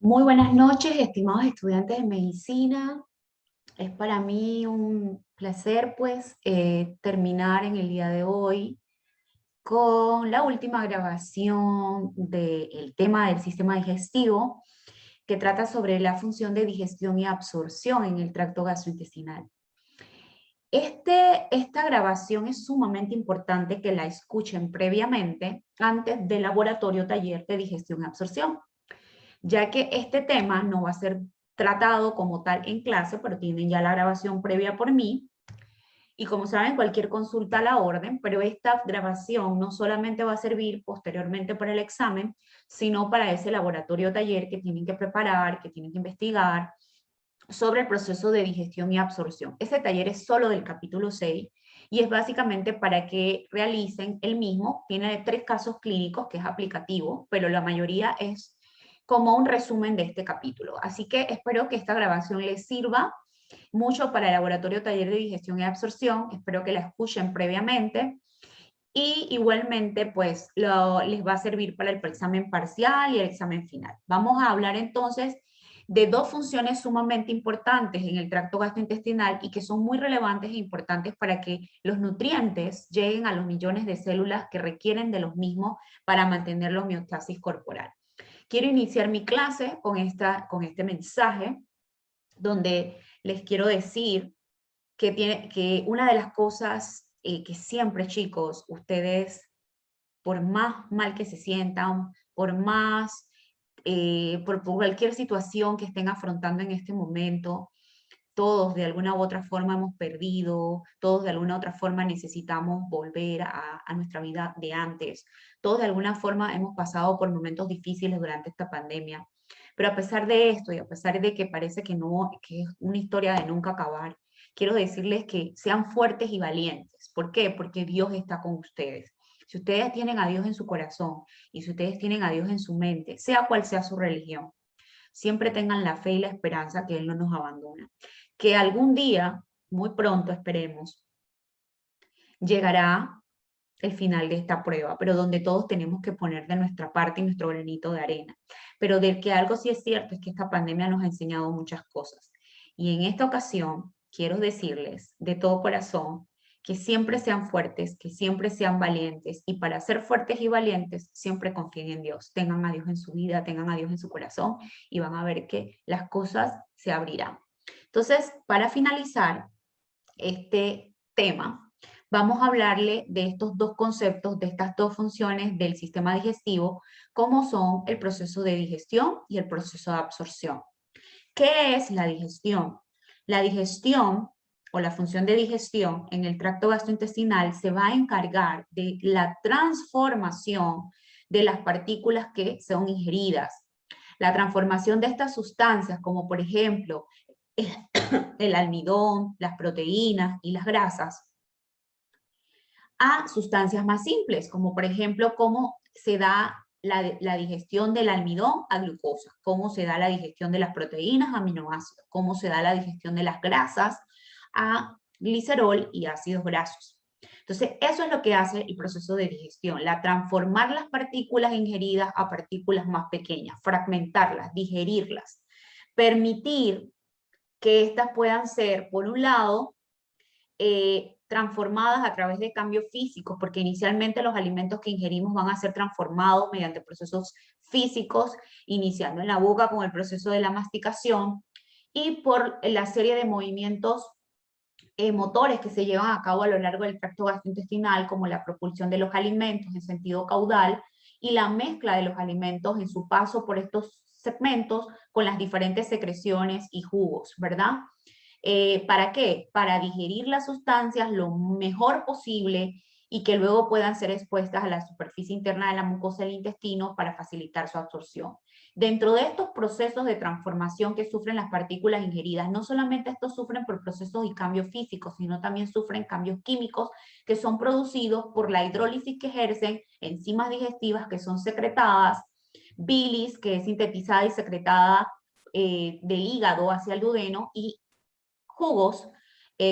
Muy buenas noches, estimados estudiantes de medicina. Es para mí un placer, pues, terminar en el día de hoy con la última grabación del tema del sistema digestivo, que trata sobre la función de digestión y absorción en el tracto gastrointestinal. Esta grabación es sumamente importante que la escuchen previamente antes del laboratorio taller de digestión y absorción, ya que este tema no va a ser tratado como tal en clase, pero tienen ya la grabación previa por mí. Y como saben, cualquier consulta a la orden, pero esta grabación no solamente va a servir posteriormente para el examen, sino para ese laboratorio taller que tienen que preparar, que tienen que investigar sobre el proceso de digestión y absorción. Ese taller es solo del capítulo 6 y es básicamente para que realicen el mismo. Tiene 3 casos clínicos que es aplicativo, pero la mayoría es como un resumen de este capítulo. Así que espero que esta grabación les sirva mucho para el laboratorio taller de digestión y absorción. Espero que la escuchen previamente. Y igualmente, pues, les va a servir para el examen parcial y el examen final. Vamos a hablar entonces de dos funciones sumamente importantes en el tracto gastrointestinal y que son muy relevantes e importantes para que los nutrientes lleguen a los millones de células que requieren de los mismos para mantener la homeostasis corporal. Quiero iniciar mi clase con este mensaje donde les quiero decir que una de las cosas que siempre, chicos, ustedes, por más mal que se sientan, por cualquier situación que estén afrontando en este momento, todos de alguna u otra forma hemos perdido, todos de alguna u otra forma necesitamos volver a nuestra vida de antes, todos de alguna forma hemos pasado por momentos difíciles durante esta pandemia, pero a pesar de esto y a pesar de que parece que no, que es una historia de nunca acabar, quiero decirles que sean fuertes y valientes. ¿Por qué? Porque Dios está con ustedes. Si ustedes tienen a Dios en su corazón y si ustedes tienen a Dios en su mente, sea cual sea su religión, siempre tengan la fe y la esperanza que Él no nos abandona. Que algún día, muy pronto esperemos, llegará el final de esta prueba, pero donde todos tenemos que poner de nuestra parte y nuestro granito de arena. Pero de que algo sí es cierto es que esta pandemia nos ha enseñado muchas cosas. Y en esta ocasión quiero decirles de todo corazón que siempre sean fuertes, que siempre sean valientes y para ser fuertes y valientes siempre confíen en Dios, tengan a Dios en su vida, tengan a Dios en su corazón y van a ver que las cosas se abrirán. Entonces, para finalizar este tema, vamos a hablarle de estos dos conceptos, de estas dos funciones del sistema digestivo, como son el proceso de digestión y el proceso de absorción. ¿Qué es la digestión? La digestión o la función de digestión en el tracto gastrointestinal se va a encargar de la transformación de las partículas que son ingeridas, la transformación de estas sustancias, como por ejemplo el almidón, las proteínas y las grasas, a sustancias más simples, como por ejemplo cómo se da la digestión del almidón a glucosa, cómo se da la digestión de las proteínas a aminoácidos, cómo se da la digestión de las grasas a glicerol y ácidos grasos. Entonces, eso es lo que hace el proceso de digestión, la transformar las partículas ingeridas a partículas más pequeñas, fragmentarlas, digerirlas, permitir que éstas puedan ser, por un lado, transformadas a través de cambios físicos, porque inicialmente los alimentos que ingerimos van a ser transformados mediante procesos físicos, iniciando en la boca con el proceso de la masticación y por la serie de movimientos motores que se llevan a cabo a lo largo del tracto gastrointestinal, como la propulsión de los alimentos en sentido caudal y la mezcla de los alimentos en su paso por estos segmentos con las diferentes secreciones y jugos, ¿verdad? ¿Para qué? Para digerir las sustancias lo mejor posible y que luego puedan ser expuestas a la superficie interna de la mucosa del intestino para facilitar su absorción. Dentro de estos procesos de transformación que sufren las partículas ingeridas, no solamente estos sufren por procesos y cambios físicos, sino también sufren cambios químicos que son producidos por la hidrólisis que ejercen enzimas digestivas que son secretadas, bilis que es sintetizada y secretada del hígado hacia el duodeno y jugos,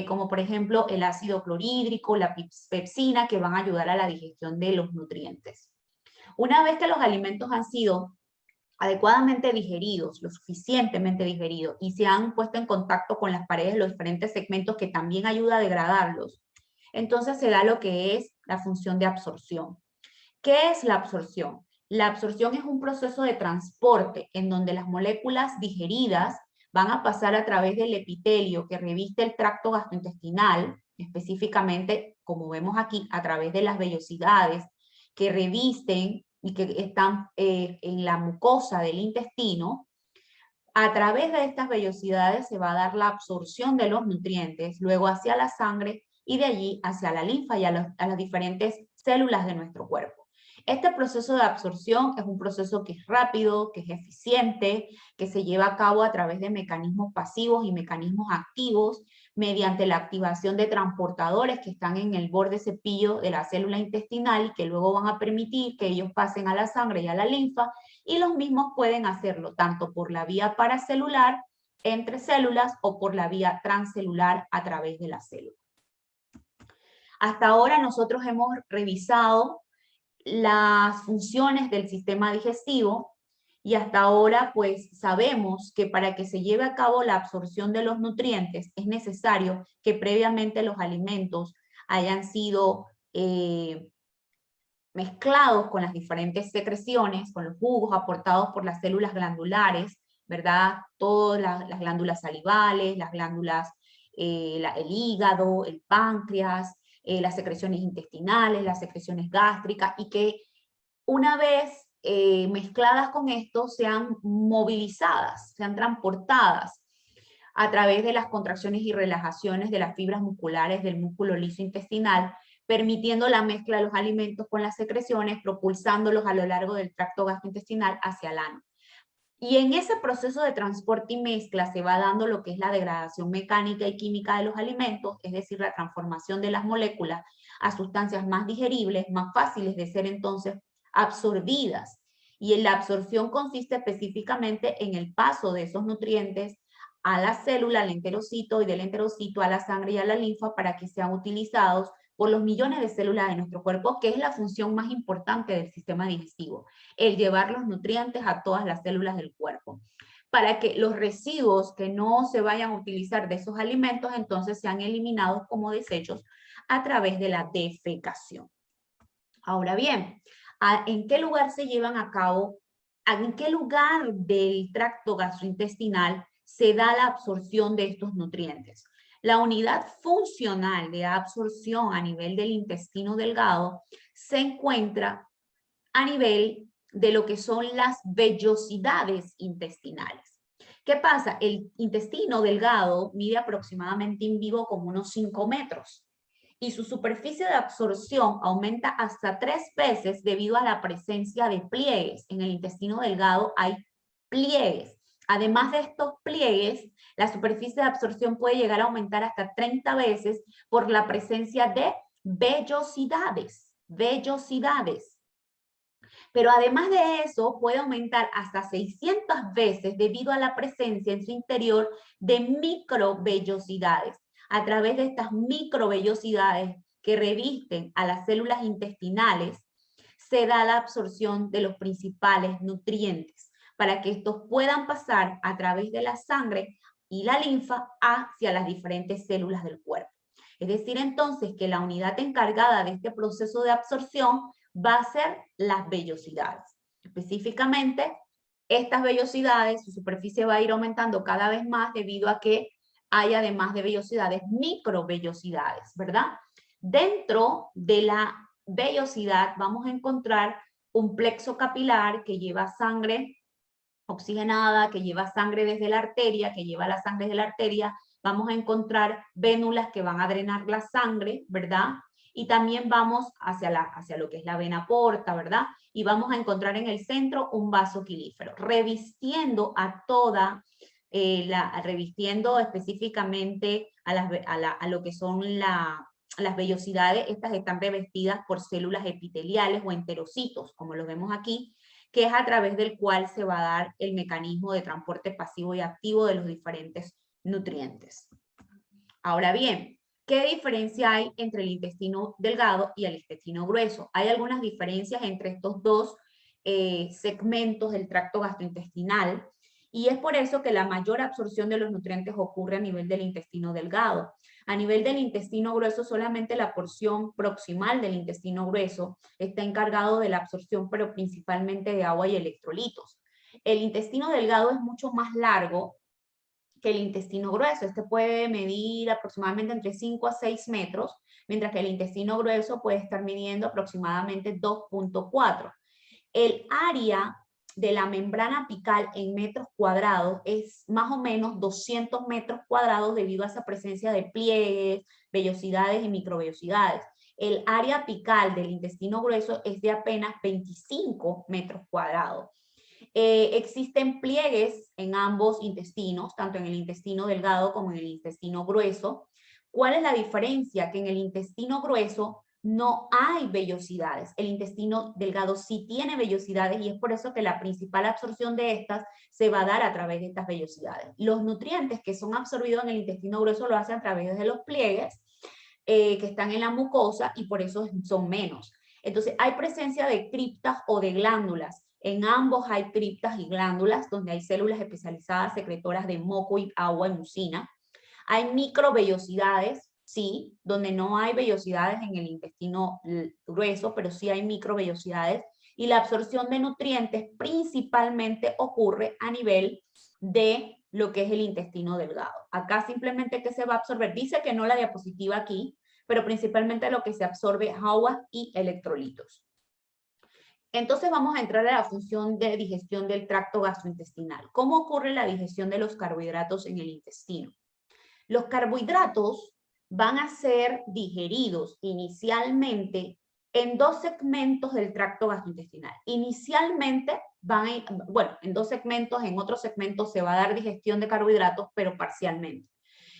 como por ejemplo el ácido clorhídrico, la pepsina, que van a ayudar a la digestión de los nutrientes. Una vez que los alimentos han sido adecuadamente digeridos, lo suficientemente digeridos, y se han puesto en contacto con las paredes de los diferentes segmentos que también ayuda a degradarlos, entonces se da lo que es la función de absorción. ¿Qué es la absorción? La absorción es un proceso de transporte en donde las moléculas digeridas van a pasar a través del epitelio que reviste el tracto gastrointestinal, específicamente, como vemos aquí, a través de las vellosidades que revisten y que están en la mucosa del intestino. A través de estas vellosidades se va a dar la absorción de los nutrientes, luego hacia la sangre y de allí hacia la linfa y a las diferentes células de nuestro cuerpo. Este proceso de absorción es un proceso que es rápido, que es eficiente, que se lleva a cabo a través de mecanismos pasivos y mecanismos activos mediante la activación de transportadores que están en el borde cepillo de la célula intestinal y que luego van a permitir que ellos pasen a la sangre y a la linfa, y los mismos pueden hacerlo tanto por la vía paracelular entre células o por la vía transcelular a través de la célula. Hasta ahora nosotros hemos revisado las funciones del sistema digestivo y hasta ahora pues sabemos que para que se lleve a cabo la absorción de los nutrientes es necesario que previamente los alimentos hayan sido mezclados con las diferentes secreciones, con los jugos aportados por las células glandulares, ¿verdad? Todas las glándulas salivales, las glándulas, el hígado, el páncreas, las secreciones intestinales, las secreciones gástricas, y que una vez mezcladas con esto sean movilizadas, sean transportadas a través de las contracciones y relajaciones de las fibras musculares del músculo liso intestinal, permitiendo la mezcla de los alimentos con las secreciones, propulsándolos a lo largo del tracto gastrointestinal hacia el ano. Y en ese proceso de transporte y mezcla se va dando lo que es la degradación mecánica y química de los alimentos, es decir, la transformación de las moléculas a sustancias más digeribles, más fáciles de ser entonces absorbidas. Y en la absorción consiste específicamente en el paso de esos nutrientes a la célula, al enterocito, y del enterocito a la sangre y a la linfa para que sean utilizados por los millones de células de nuestro cuerpo, que es la función más importante del sistema digestivo, el llevar los nutrientes a todas las células del cuerpo, para que los residuos que no se vayan a utilizar de esos alimentos entonces sean eliminados como desechos a través de la defecación. Ahora bien, ¿en qué lugar se llevan a cabo? ¿En qué lugar del tracto gastrointestinal se da la absorción de estos nutrientes? La unidad funcional de absorción a nivel del intestino delgado se encuentra a nivel de lo que son las vellosidades intestinales. ¿Qué pasa? El intestino delgado mide aproximadamente en vivo como unos 5 metros y su superficie de absorción aumenta hasta 3 veces debido a la presencia de pliegues. En el intestino delgado hay pliegues. Además de estos pliegues, la superficie de absorción puede llegar a aumentar hasta 30 veces por la presencia de vellosidades. Pero además de eso, puede aumentar hasta 600 veces debido a la presencia en su interior de microvellosidades. A través de estas microvellosidades que revisten a las células intestinales, se da la absorción de los principales nutrientes para que estos puedan pasar a través de la sangre y la linfa hacia las diferentes células del cuerpo. Es decir, entonces, que la unidad encargada de este proceso de absorción va a ser las vellosidades. Específicamente, estas vellosidades, su superficie va a ir aumentando cada vez más debido a que hay, además de vellosidades, microvellosidades, ¿verdad? Dentro de la vellosidad vamos a encontrar un plexo capilar que lleva sangre oxigenada, que lleva sangre desde la arteria, que lleva la sangre de la arteria. Vamos a encontrar vénulas que van a drenar la sangre, ¿verdad? Y también vamos hacia lo que es la vena porta, ¿verdad? Y vamos a encontrar en el centro un vaso quilífero, revistiendo a toda, revistiendo específicamente a lo que son las vellosidades. Estas están revestidas por células epiteliales o enterocitos, como lo vemos aquí, que es a través del cual se va a dar el mecanismo de transporte pasivo y activo de los diferentes nutrientes. Ahora bien, ¿qué diferencia hay entre el intestino delgado y el intestino grueso? Hay algunas diferencias entre estos dos segmentos del tracto gastrointestinal, y es por eso que la mayor absorción de los nutrientes ocurre a nivel del intestino delgado. A nivel del intestino grueso, solamente la porción proximal del intestino grueso está encargado de la absorción, pero principalmente de agua y electrolitos. El intestino delgado es mucho más largo que el intestino grueso. Este puede medir aproximadamente entre 5 a 6 metros, mientras que el intestino grueso puede estar midiendo aproximadamente 2.4. El área de la membrana apical en metros cuadrados es más o menos 200 metros cuadrados debido a esa presencia de pliegues, vellosidades y microvellosidades. El área apical del intestino grueso es de apenas 25 metros cuadrados. Existen pliegues en ambos intestinos, tanto en el intestino delgado como en el intestino grueso. ¿Cuál es la diferencia? Que en el intestino grueso no hay vellosidades. El intestino delgado sí tiene vellosidades y es por eso que la principal absorción de estas se va a dar a través de estas vellosidades. Los nutrientes que son absorbidos en el intestino grueso lo hacen a través de los pliegues que están en la mucosa y por eso son menos. Entonces hay presencia de criptas o de glándulas. En ambos hay criptas y glándulas donde hay células especializadas secretoras de moco y agua y mucina. Hay microvellosidades, sí, donde no hay vellosidades en el intestino grueso, pero sí hay microvellosidades. Y la absorción de nutrientes principalmente ocurre a nivel de lo que es el intestino delgado. Acá simplemente que se va a absorber, dice que no la diapositiva aquí, pero principalmente lo que se absorbe es agua y electrolitos. Entonces vamos a entrar a la función de digestión del tracto gastrointestinal. ¿Cómo ocurre la digestión de los carbohidratos en el intestino? Los carbohidratos van a ser digeridos inicialmente en dos segmentos del tracto gastrointestinal. Inicialmente en dos segmentos, en otros segmentos se va a dar digestión de carbohidratos, pero parcialmente.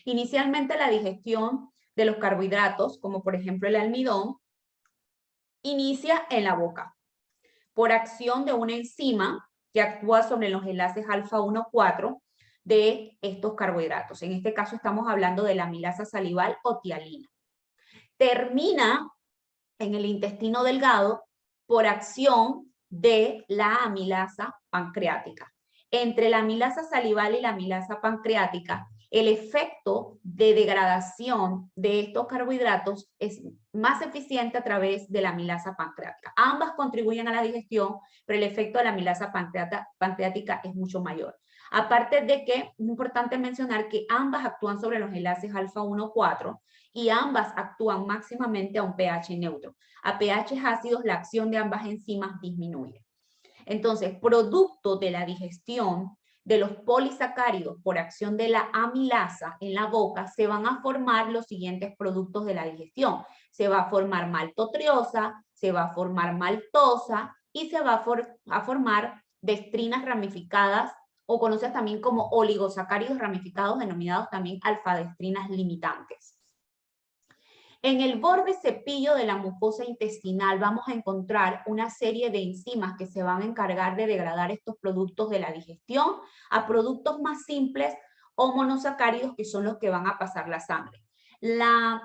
Inicialmente la digestión de los carbohidratos, como por ejemplo el almidón, inicia en la boca por acción de una enzima que actúa sobre los enlaces alfa 1,4 de estos carbohidratos. En este caso estamos hablando de la amilasa salival o tialina. Termina en el intestino delgado por acción de la amilasa pancreática. Entre la amilasa salival y la amilasa pancreática, el efecto de degradación de estos carbohidratos es más eficiente a través de la amilasa pancreática. Ambas contribuyen a la digestión, pero el efecto de la amilasa pancreática es mucho mayor. Aparte de que es importante mencionar que ambas actúan sobre los enlaces alfa 1,4 y ambas actúan máximamente a un pH neutro. A pH ácidos, la acción de ambas enzimas disminuye. Entonces, producto de la digestión de los polisacáridos por acción de la amilasa en la boca, se van a formar los siguientes productos de la digestión. Se va a formar maltotriose, se va a formar maltosa y se va a formar destrinas ramificadas o conocidas también como oligosacáridos ramificados, denominados también alfadestrinas limitantes. En el borde cepillo de la mucosa intestinal vamos a encontrar una serie de enzimas que se van a encargar de degradar estos productos de la digestión a productos más simples o monosacáridos, que son los que van a pasar la sangre. La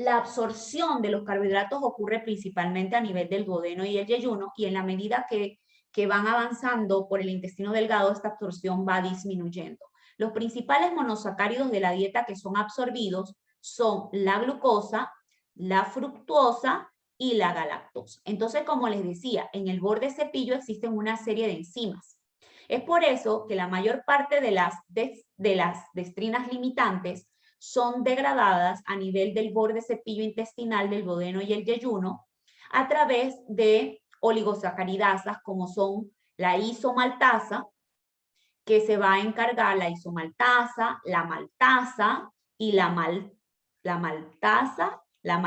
absorción de los carbohidratos ocurre principalmente a nivel del duodeno y el yeyuno, y en la medida que van avanzando por el intestino delgado, esta absorción va disminuyendo. Los principales monosacáridos de la dieta que son absorbidos son la glucosa, la fructuosa y la galactosa. Entonces, como les decía, en el borde cepillo existen una serie de enzimas. Es por eso que la mayor parte de las destrinas limitantes son degradadas a nivel del borde cepillo intestinal del duodeno y el yeyuno a través de oligosacaridasas como son la isomaltasa, que se va a encargar la isomaltasa, la maltasa y la maltasa. La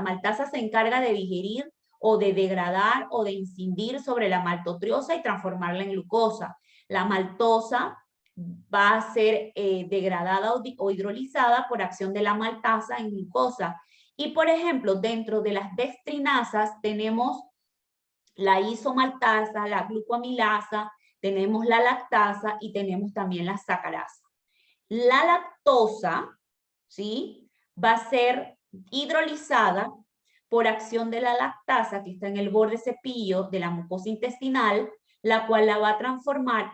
maltasa se encarga de digerir o de degradar o de incidir sobre la maltotriose y transformarla en glucosa. La maltosa va a ser degradada o hidrolizada por acción de la maltasa en glucosa. Y por ejemplo, dentro de las destrinasas tenemos la isomaltasa, la glucoamilasa, tenemos la lactasa y tenemos también la sacarasa. La lactosa, ¿sí?, va a ser hidrolizada por acción de la lactasa que está en el borde cepillo de la mucosa intestinal, la cual la va a transformar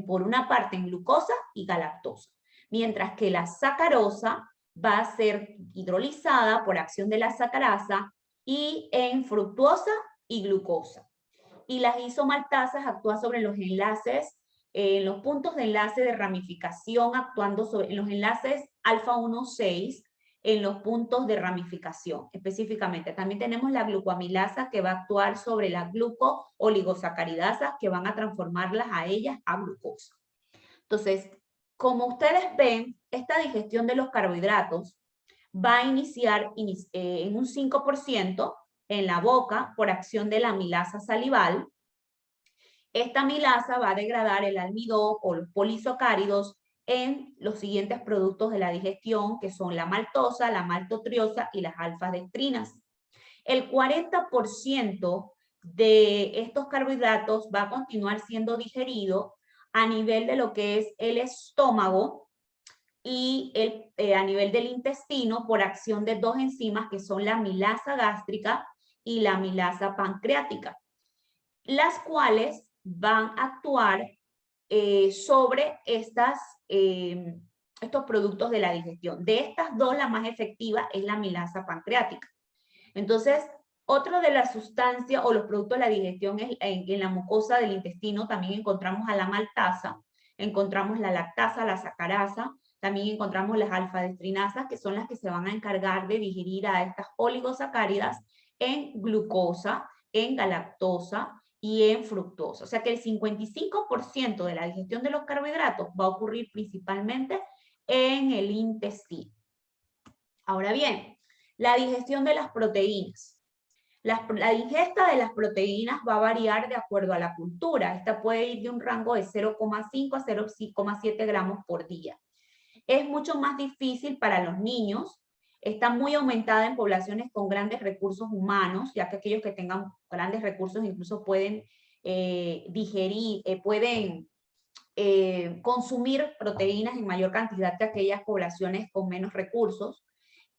por una parte en glucosa y galactosa, mientras que la sacarosa va a ser hidrolizada por acción de la sacarasa y en fructuosa y glucosa. Y las isomaltasas actúan sobre los enlaces, los puntos de enlace de ramificación, actuando sobre los enlaces alfa 1,6 en los puntos de ramificación específicamente. También tenemos la glucoamilasa que va a actuar sobre las gluco-oligosacaridasas que van a transformarlas a ellas a glucosa. Entonces, como ustedes ven, esta digestión de los carbohidratos va a iniciar en un 5% en la boca por acción de la amilasa salival. Esta amilasa va a degradar el almidón o los polisacáridos en los siguientes productos de la digestión, que son la maltosa, la maltotriosa y las alfa-dextrinas. El 40% de estos carbohidratos va a continuar siendo digerido a nivel de lo que es el estómago y a nivel del intestino por acción de dos enzimas que son la amilasa gástrica y la amilasa pancreática, las cuales van a actuar sobre estos productos de la digestión. De estas dos, la más efectiva es la amilasa pancreática. Entonces, otro de las sustancias o los productos de la digestión es en la mucosa del intestino también encontramos a la maltasa, encontramos la lactasa, la sacarasa, también encontramos las alfa-dextrinasas, que son las que se van a encargar de digerir a estas oligosacáridas en glucosa, en galactosa y en fructosa. O sea que el 55% de la digestión de los carbohidratos va a ocurrir principalmente en el intestino. Ahora bien, la digestión de las proteínas. La ingesta de las proteínas va a variar de acuerdo a la cultura. Esta puede ir de un rango de 0,5 a 0,7 gramos por día. Es mucho más difícil para los niños. Está muy aumentada en poblaciones con grandes recursos humanos, ya que aquellos que tengan grandes recursos incluso pueden consumir proteínas en mayor cantidad que aquellas poblaciones con menos recursos.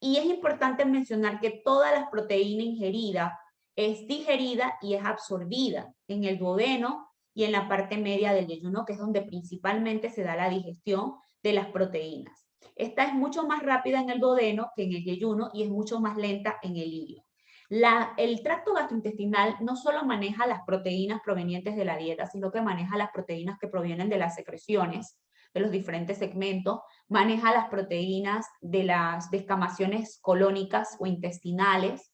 Y es importante mencionar que toda la proteína ingerida es digerida y es absorbida en el duodeno y en la parte media del yeyuno, que es donde principalmente se da la digestión de las proteínas. Esta es mucho más rápida en el duodeno que en el yeyuno y es mucho más lenta en el ilio. El tracto gastrointestinal no solo maneja las proteínas provenientes de la dieta, sino que maneja las proteínas que provienen de las secreciones, de los diferentes segmentos, maneja las proteínas de las descamaciones colónicas o intestinales.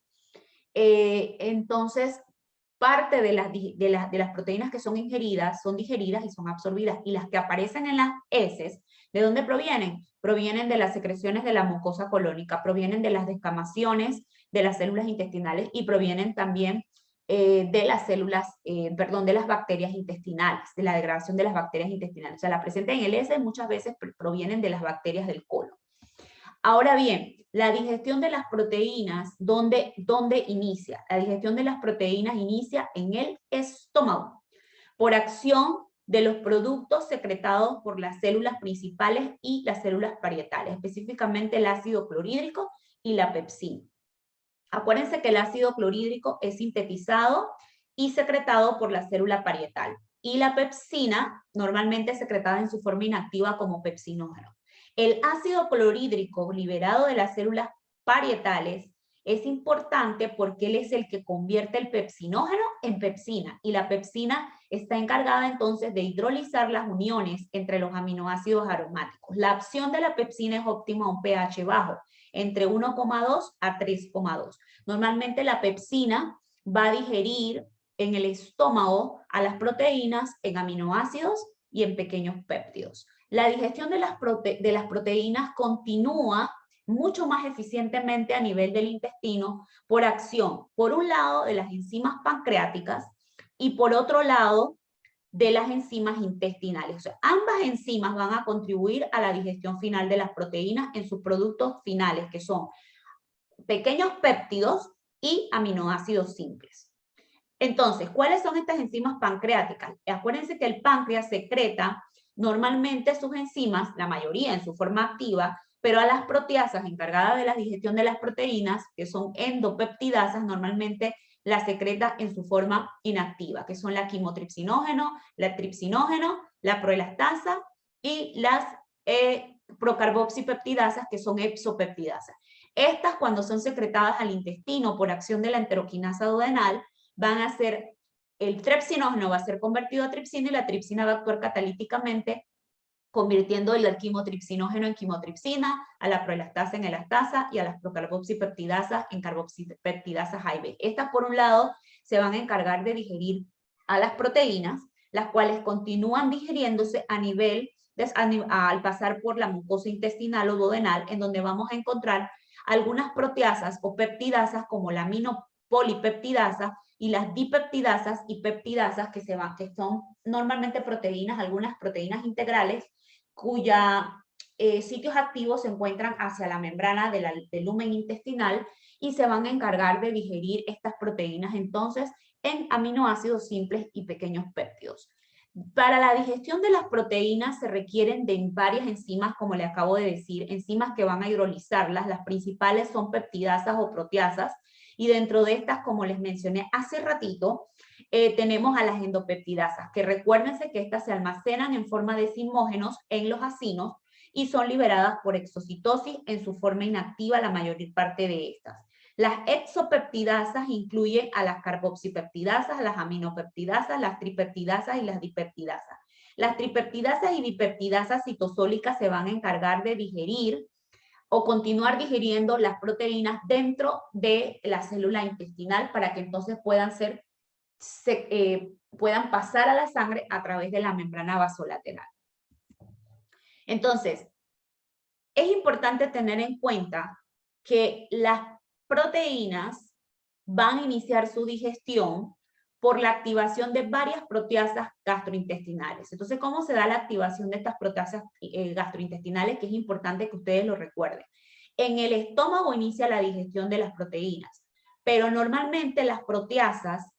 Entonces, parte de las proteínas que son ingeridas son digeridas y son absorbidas, y las que aparecen en las heces, ¿de dónde provienen? Provienen de las secreciones de la mucosa colónica, provienen de las descamaciones de las células intestinales y provienen también de las de las bacterias intestinales, de la degradación de las bacterias intestinales. O sea, la presente en el heces muchas veces provienen de las bacterias del colon. Ahora bien, la digestión de las proteínas, ¿dónde inicia? La digestión de las proteínas inicia en el estómago, por acción de los productos secretados por las células principales y las células parietales, específicamente el ácido clorhídrico y la pepsina. Acuérdense que el ácido clorhídrico es sintetizado y secretado por la célula parietal, y la pepsina normalmente es secretada en su forma inactiva como pepsinógeno. El ácido clorhídrico liberado de las células parietales es importante porque él es el que convierte el pepsinógeno en pepsina, y la pepsina está encargada entonces de hidrolizar las uniones entre los aminoácidos aromáticos. La acción de la pepsina es óptima a un pH bajo, entre 1,2 a 3,2. Normalmente la pepsina va a digerir en el estómago a las proteínas en aminoácidos y en pequeños péptidos. La digestión de las proteínas continúa mucho más eficientemente a nivel del intestino por acción, por un lado, de las enzimas pancreáticas y por otro lado, de las enzimas intestinales. O sea, ambas enzimas van a contribuir a la digestión final de las proteínas en sus productos finales, que son pequeños péptidos y aminoácidos simples. Entonces, ¿cuáles son estas enzimas pancreáticas? Acuérdense que el páncreas secreta normalmente sus enzimas, la mayoría en su forma activa, pero a las proteasas encargadas de la digestión de las proteínas, que son endopeptidasas, normalmente las secreta en su forma inactiva, que son la quimotripsinógeno, la tripsinógeno, la proelastasa y las procarboxipeptidasas, que son exopeptidasas. Estas, cuando son secretadas al intestino por acción de la enteroquinasa duodenal, van a ser, el tripsinógeno va a ser convertido a tripsina y la tripsina va a actuar catalíticamente convirtiendo el quimotripsinógeno en quimotripsina, a la proelastasa en elastasa y a las procarboxipeptidasas en carboxipeptidasas A y B. Estas, por un lado, se van a encargar de digerir a las proteínas, las cuales continúan digiriéndose a nivel, al pasar por la mucosa intestinal o duodenal, en donde vamos a encontrar algunas proteasas o peptidasas como la aminopolipeptidasa y las dipeptidasas y peptidasas que son normalmente proteínas, algunas proteínas integrales, cuyos sitios activos se encuentran hacia la membrana del lumen intestinal y se van a encargar de digerir estas proteínas entonces en aminoácidos simples y pequeños péptidos. Para la digestión de las proteínas se requieren de varias enzimas, como le acabo de decir, enzimas que van a hidrolizarlas. Las principales son peptidasas o proteasas, y dentro de estas, como les mencioné hace ratito, tenemos a las endopeptidasas, que recuérdense que estas se almacenan en forma de zimógenos en los acinos y son liberadas por exocitosis en su forma inactiva la mayor parte de estas. Las exopeptidasas incluyen a las carboxipeptidasas, las aminopeptidasas, las tripeptidasas y las dipeptidasas. Las tripeptidasas y dipeptidasas citosólicas se van a encargar de digerir o continuar digiriendo las proteínas dentro de la célula intestinal para que entonces puedan pasar a la sangre a través de la membrana vasolateral. Entonces, es importante tener en cuenta que las proteínas van a iniciar su digestión por la activación de varias proteasas gastrointestinales. Entonces, ¿cómo se da la activación de estas proteasas gastrointestinales? Que es importante que ustedes lo recuerden. En el estómago inicia la digestión de las proteínas, pero normalmente las proteasas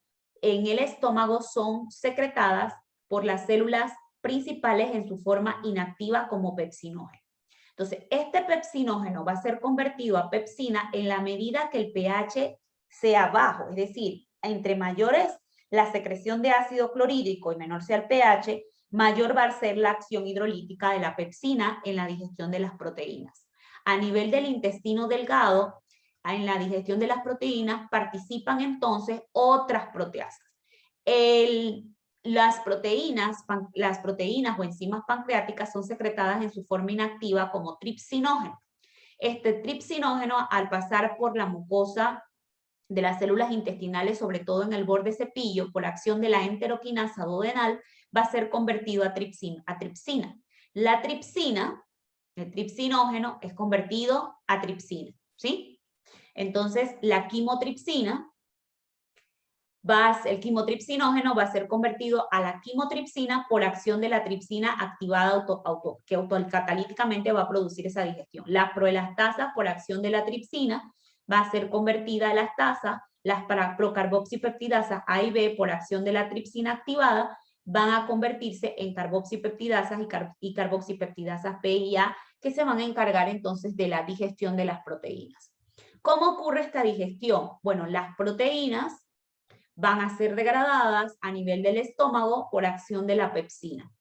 en el estómago son secretadas por las células principales en su forma inactiva como pepsinógeno. Entonces, este pepsinógeno va a ser convertido a pepsina en la medida que el pH sea bajo, es decir, entre mayores la secreción de ácido clorhídrico y menor sea el pH, mayor va a ser la acción hidrolítica de la pepsina en la digestión de las proteínas. A nivel del intestino delgado, en la digestión de las proteínas participan entonces otras proteasas. Las proteínas o enzimas pancreáticas son secretadas en su forma inactiva como tripsinógeno. Este tripsinógeno, al pasar por la mucosa de las células intestinales, sobre todo en el borde cepillo, por acción de la enteroquinasa duodenal, va a ser convertido a tripsina. La tripsina, el tripsinógeno, es convertido a tripsina, ¿sí? Entonces, la quimotripsina, el quimotripsinógeno va a ser convertido a la quimotripsina por acción de la tripsina activada que autocatalíticamente va a producir esa digestión. La proelastasa por acción de la tripsina va a ser convertida a elastasa. Las procarboxipeptidasas A y B por acción de la tripsina activada van a convertirse en carboxipeptidasas y carboxipeptidasas B y A, que se van a encargar entonces de la digestión de las proteínas. ¿Cómo ocurre esta digestión? Bueno, las proteínas van a ser degradadas a nivel del estómago por acción de la pepsina.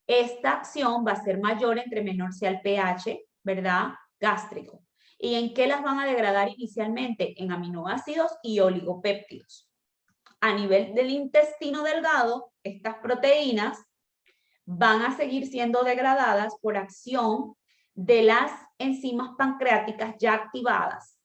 Esta acción va a ser mayor entre menor sea el pH, ¿verdad? Gástrico. ¿Y en qué las van a degradar inicialmente? En aminoácidos y oligopéptidos. A nivel del intestino delgado, estas proteínas van a seguir siendo degradadas por acción de las enzimas pancreáticas ya activadas.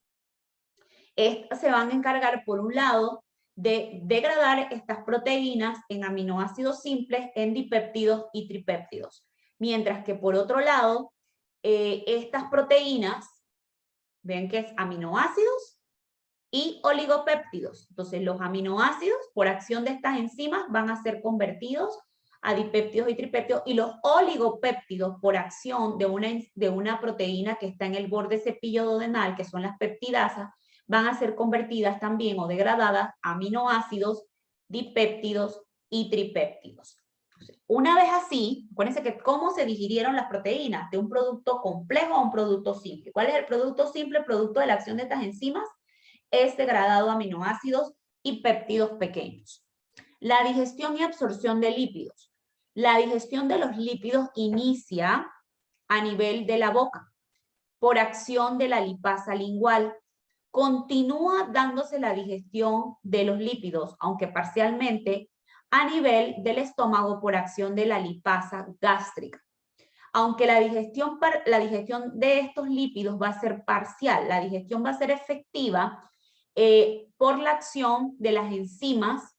Estas se van a encargar, por un lado, de degradar estas proteínas en aminoácidos simples, en dipéptidos y tripéptidos. Mientras que por otro lado, estas proteínas, ven que es aminoácidos y oligopéptidos. Entonces los aminoácidos, por acción de estas enzimas, van a ser convertidos a dipéptidos y tripéptidos, y los oligopéptidos, por acción de una proteína que está en el borde cepillo duodenal, que son las peptidasas, van a ser convertidas también o degradadas a aminoácidos, dipéptidos y tripéptidos. Una vez así, acuérdense que cómo se digirieron las proteínas, de un producto complejo a un producto simple. ¿Cuál es el producto simple? El producto de la acción de estas enzimas es degradado a aminoácidos y péptidos pequeños. La digestión y absorción de lípidos. La digestión de los lípidos inicia a nivel de la boca por acción de la lipasa lingual. Continúa dándose la digestión de los lípidos, aunque parcialmente, a nivel del estómago por acción de la lipasa gástrica. Aunque la digestión de estos lípidos va a ser parcial, la digestión va a ser efectiva por la acción de las enzimas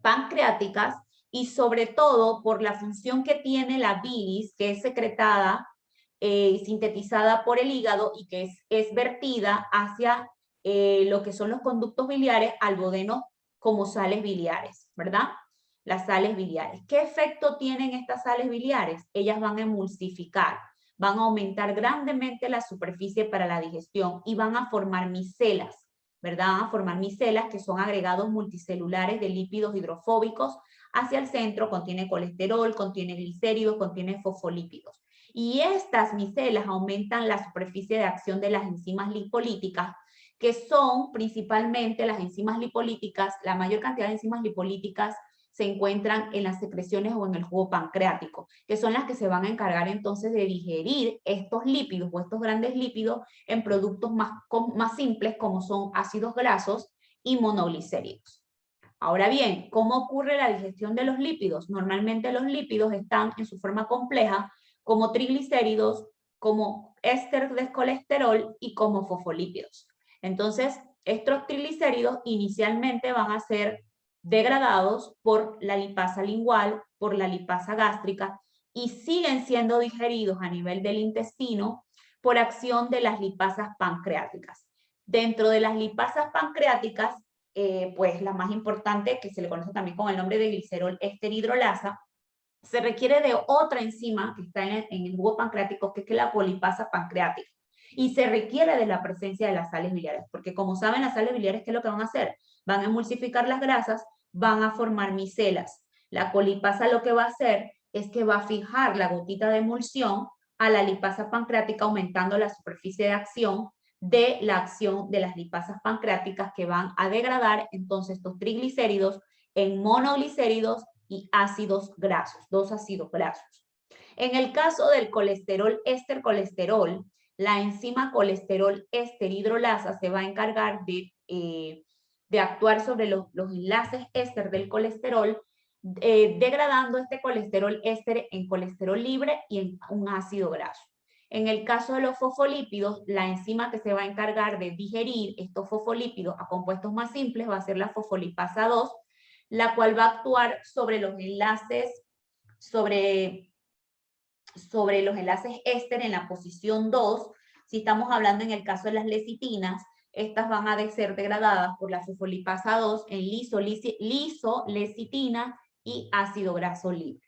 pancreáticas y sobre todo por la función que tiene la bilis, que es secretada, sintetizada por el hígado y que es vertida hacia lo que son los conductos biliares al duodeno como sales biliares, ¿verdad? Las sales biliares. ¿Qué efecto tienen estas sales biliares? Ellas van a emulsificar, van a aumentar grandemente la superficie para la digestión y van a formar micelas, ¿verdad? Van a formar micelas que son agregados multicelulares de lípidos hidrofóbicos hacia el centro, contiene colesterol, contiene glicéridos, contiene fosfolípidos. Y estas micelas aumentan la superficie de acción de las enzimas lipolíticas, que son principalmente las enzimas lipolíticas, la mayor cantidad de enzimas lipolíticas se encuentran en las secreciones o en el jugo pancreático, que son las que se van a encargar entonces de digerir estos lípidos o estos grandes lípidos en productos más simples como son ácidos grasos y monoglicéridos. Ahora bien, ¿cómo ocurre la digestión de los lípidos? Normalmente los lípidos están en su forma compleja como triglicéridos, como éster de colesterol y como fosfolípidos. Entonces, estos triglicéridos inicialmente van a ser degradados por la lipasa lingual, por la lipasa gástrica y siguen siendo digeridos a nivel del intestino por acción de las lipasas pancreáticas. Dentro de las lipasas pancreáticas, pues la más importante, que se le conoce también con el nombre de glicerol éster hidrolasa, se requiere de otra enzima que está en el jugo pancreático, que es la polipasa pancreática. Y se requiere de la presencia de las sales biliares, porque como saben, las sales biliares, ¿qué es lo que van a hacer? Van a emulsificar las grasas, van a formar micelas. La polipasa lo que va a hacer es que va a fijar la gotita de emulsión a la lipasa pancreática, aumentando la superficie de acción de la acción de las lipasas pancreáticas, que van a degradar entonces estos triglicéridos en monoglicéridos y ácidos grasos, 2 ácidos grasos. En el caso del colesterol éster colesterol, la enzima colesterol éster hidrolasa se va a encargar de actuar sobre los enlaces éster del colesterol, degradando este colesterol éster en colesterol libre y en un ácido graso. En el caso de los fosfolípidos, la enzima que se va a encargar de digerir estos fosfolípidos a compuestos más simples va a ser la fosfolipasa 2, la cual va a actuar sobre los enlaces, sobre los enlaces éster en la posición 2. Si estamos hablando en el caso de las lecitinas, estas van a ser degradadas por la fosfolipasa 2 en lisolecitina y ácido graso libre.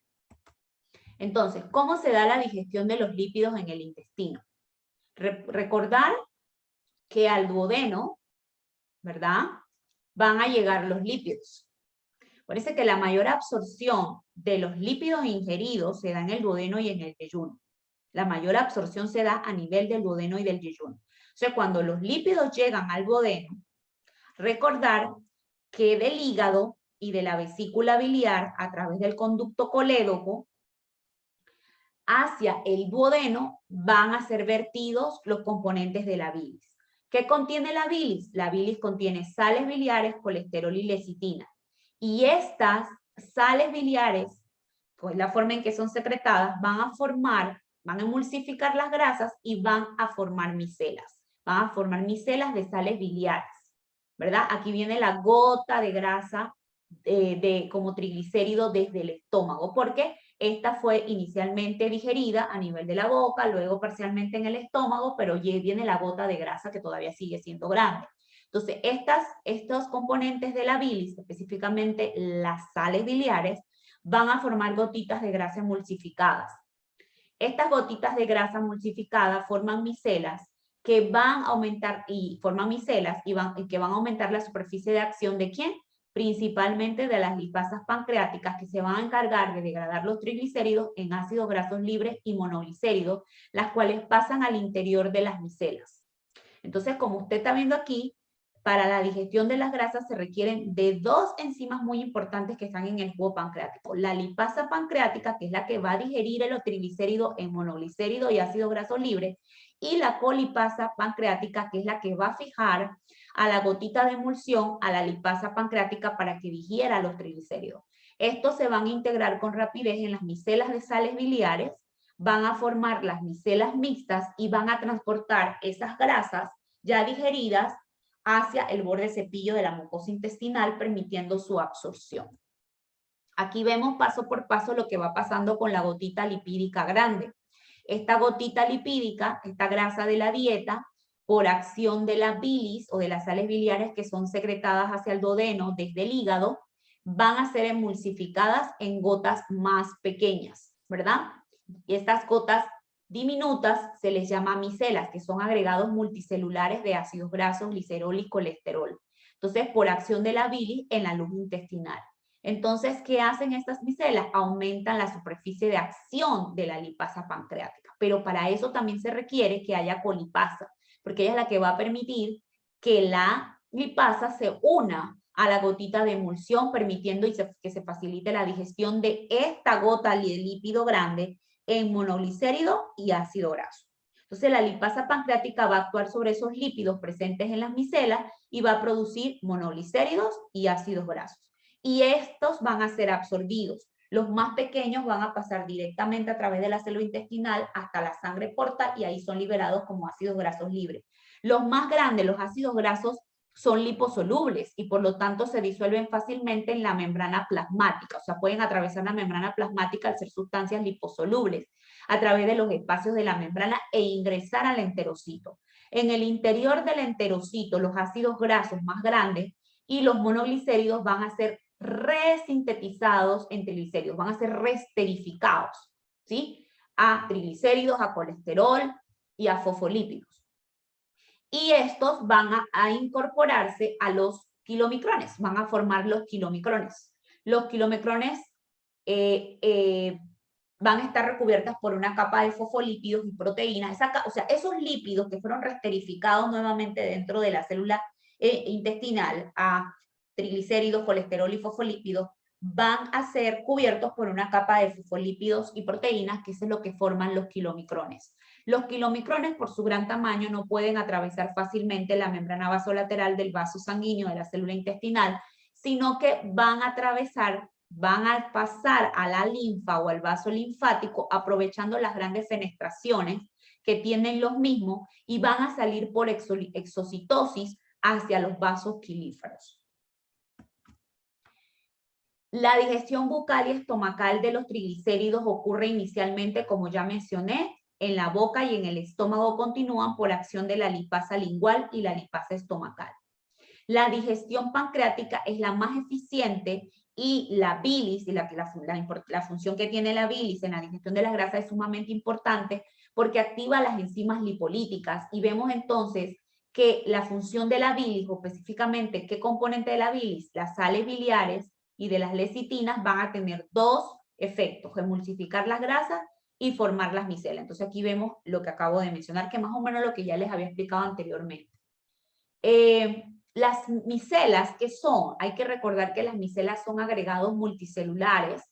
Entonces, ¿cómo se da la digestión de los lípidos en el intestino? Recordar que al duodeno, ¿verdad?, van a llegar los lípidos. Parece que la mayor absorción de los lípidos ingeridos se da en el duodeno y en el yeyuno. La mayor absorción se da a nivel del duodeno y del yeyuno. O sea, cuando los lípidos llegan al duodeno, recordar que del hígado y de la vesícula biliar, a través del conducto colédoco, hacia el duodeno van a ser vertidos los componentes de la bilis. ¿Qué contiene la bilis? La bilis contiene sales biliares, colesterol y lecitina. Y estas sales biliares, pues la forma en que son secretadas, van a emulsificar las grasas y van a formar micelas. Van a formar micelas de sales biliares, ¿verdad? Aquí viene la gota de grasa como triglicérido desde el estómago, porque esta fue inicialmente digerida a nivel de la boca, luego parcialmente en el estómago, pero ya viene la gota de grasa que todavía sigue siendo grande. Entonces, estos componentes de la bilis, específicamente las sales biliares, van a formar gotitas de grasa emulsificadas. Estas gotitas de grasa emulsificada forman micelas que van a aumentar y forman micelas y que van a aumentar la superficie de acción ¿de quién? principalmente de las lipasas pancreáticas, que se van a encargar de degradar los triglicéridos en ácidos grasos libres y monoglicéridos, las cuales pasan al interior de las micelas. Entonces, como usted está viendo aquí, para la digestión de las grasas se requieren de dos enzimas muy importantes que están en el jugo pancreático. La lipasa pancreática, que es la que va a digerir el triglicérido en monoglicérido y ácidos grasos libres, y la colipasa pancreática, que es la que va a fijar a la gotita de emulsión a la lipasa pancreática para que digiera los triglicéridos. Estos se van a integrar con rapidez en las micelas de sales biliares, van a formar las micelas mixtas y van a transportar esas grasas ya digeridas hacia el borde cepillo de la mucosa intestinal, permitiendo su absorción. Aquí vemos paso por paso lo que va pasando con la gotita lipídica grande. Esta gotita lipídica, esta grasa de la dieta, por acción de la bilis o de las sales biliares que son secretadas hacia el duodeno desde el hígado, van a ser emulsificadas en gotas más pequeñas, ¿verdad? Y estas gotas diminutas se les llama micelas, que son agregados multicelulares de ácidos grasos, glicerol y colesterol. Entonces, por acción de la bilis en la luz intestinal. Entonces, ¿qué hacen estas micelas? Aumentan la superficie de acción de la lipasa pancreática, pero para eso también se requiere que haya colipasa, porque ella es la que va a permitir que la lipasa se una a la gotita de emulsión, permitiendo que se facilite la digestión de esta gota de lípido grande en monoglicérido y ácido graso. Entonces, la lipasa pancreática va a actuar sobre esos lípidos presentes en las micelas y va a producir monoglicéridos y ácidos grasos. Y estos van a ser absorbidos. Los más pequeños van a pasar directamente a través de la célula intestinal hasta la sangre porta y ahí son liberados como ácidos grasos libres. Los más grandes, los ácidos grasos, son liposolubles y por lo tanto se disuelven fácilmente en la membrana plasmática, o sea, pueden atravesar la membrana plasmática al ser sustancias liposolubles a través de los espacios de la membrana e ingresar al enterocito. En el interior del enterocito, los ácidos grasos más grandes y los monoglicéridos van a ser resintetizados en triglicéridos, van a ser resterificados, ¿sí? A triglicéridos, a colesterol y a fosfolípidos. Y estos van a incorporarse a los kilomicrones, van a formar los kilomicrones. Los kilomicrones van a estar recubiertas por una capa de fosfolípidos y proteínas. O sea, esos lípidos que fueron resterificados nuevamente dentro de la célula intestinal a triglicéridos, colesterol y fosfolípidos, van a ser cubiertos por una capa de fosfolípidos y proteínas, que es lo que forman los kilomicrones. Los kilomicrones, por su gran tamaño, no pueden atravesar fácilmente la membrana vasolateral del vaso sanguíneo de la célula intestinal, sino que van a pasar a la linfa o al vaso linfático, aprovechando las grandes fenestraciones que tienen los mismos y van a salir por exocitosis hacia los vasos quilíferos. La digestión bucal y estomacal de los triglicéridos ocurre inicialmente, como ya mencioné, en la boca y en el estómago continúan por acción de la lipasa lingual y la lipasa estomacal. La digestión pancreática es la más eficiente y la bilis, y la función que tiene la bilis en la digestión de las grasas es sumamente importante porque activa las enzimas lipolíticas y vemos entonces que la función de la bilis, o específicamente qué componente de la bilis, las sales biliares y de las lecitinas, van a tener dos efectos: emulsificar las grasas y formar las micelas. Entonces aquí vemos lo que acabo de mencionar, que más o menos lo que ya les había explicado anteriormente. Las micelas, ¿qué son? Hay que recordar que las micelas son agregados multicelulares,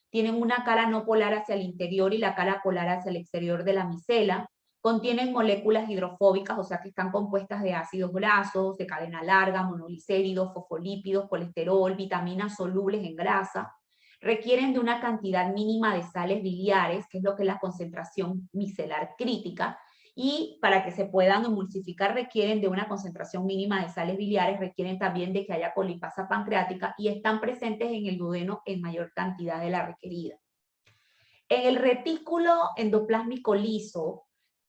tienen una cara no polar hacia el interior y la cara polar hacia el exterior de la micela, contienen moléculas hidrofóbicas, o sea que están compuestas de ácidos grasos, de cadena larga, monoglicéridos, fosfolípidos, colesterol, vitaminas solubles en grasa, requieren de una cantidad mínima de sales biliares, que es lo que es la concentración micelar crítica, y para que se puedan emulsificar requieren de una concentración mínima de sales biliares, requieren también de que haya colipasa pancreática y están presentes en el duodeno en mayor cantidad de la requerida. En el retículo endoplásmico liso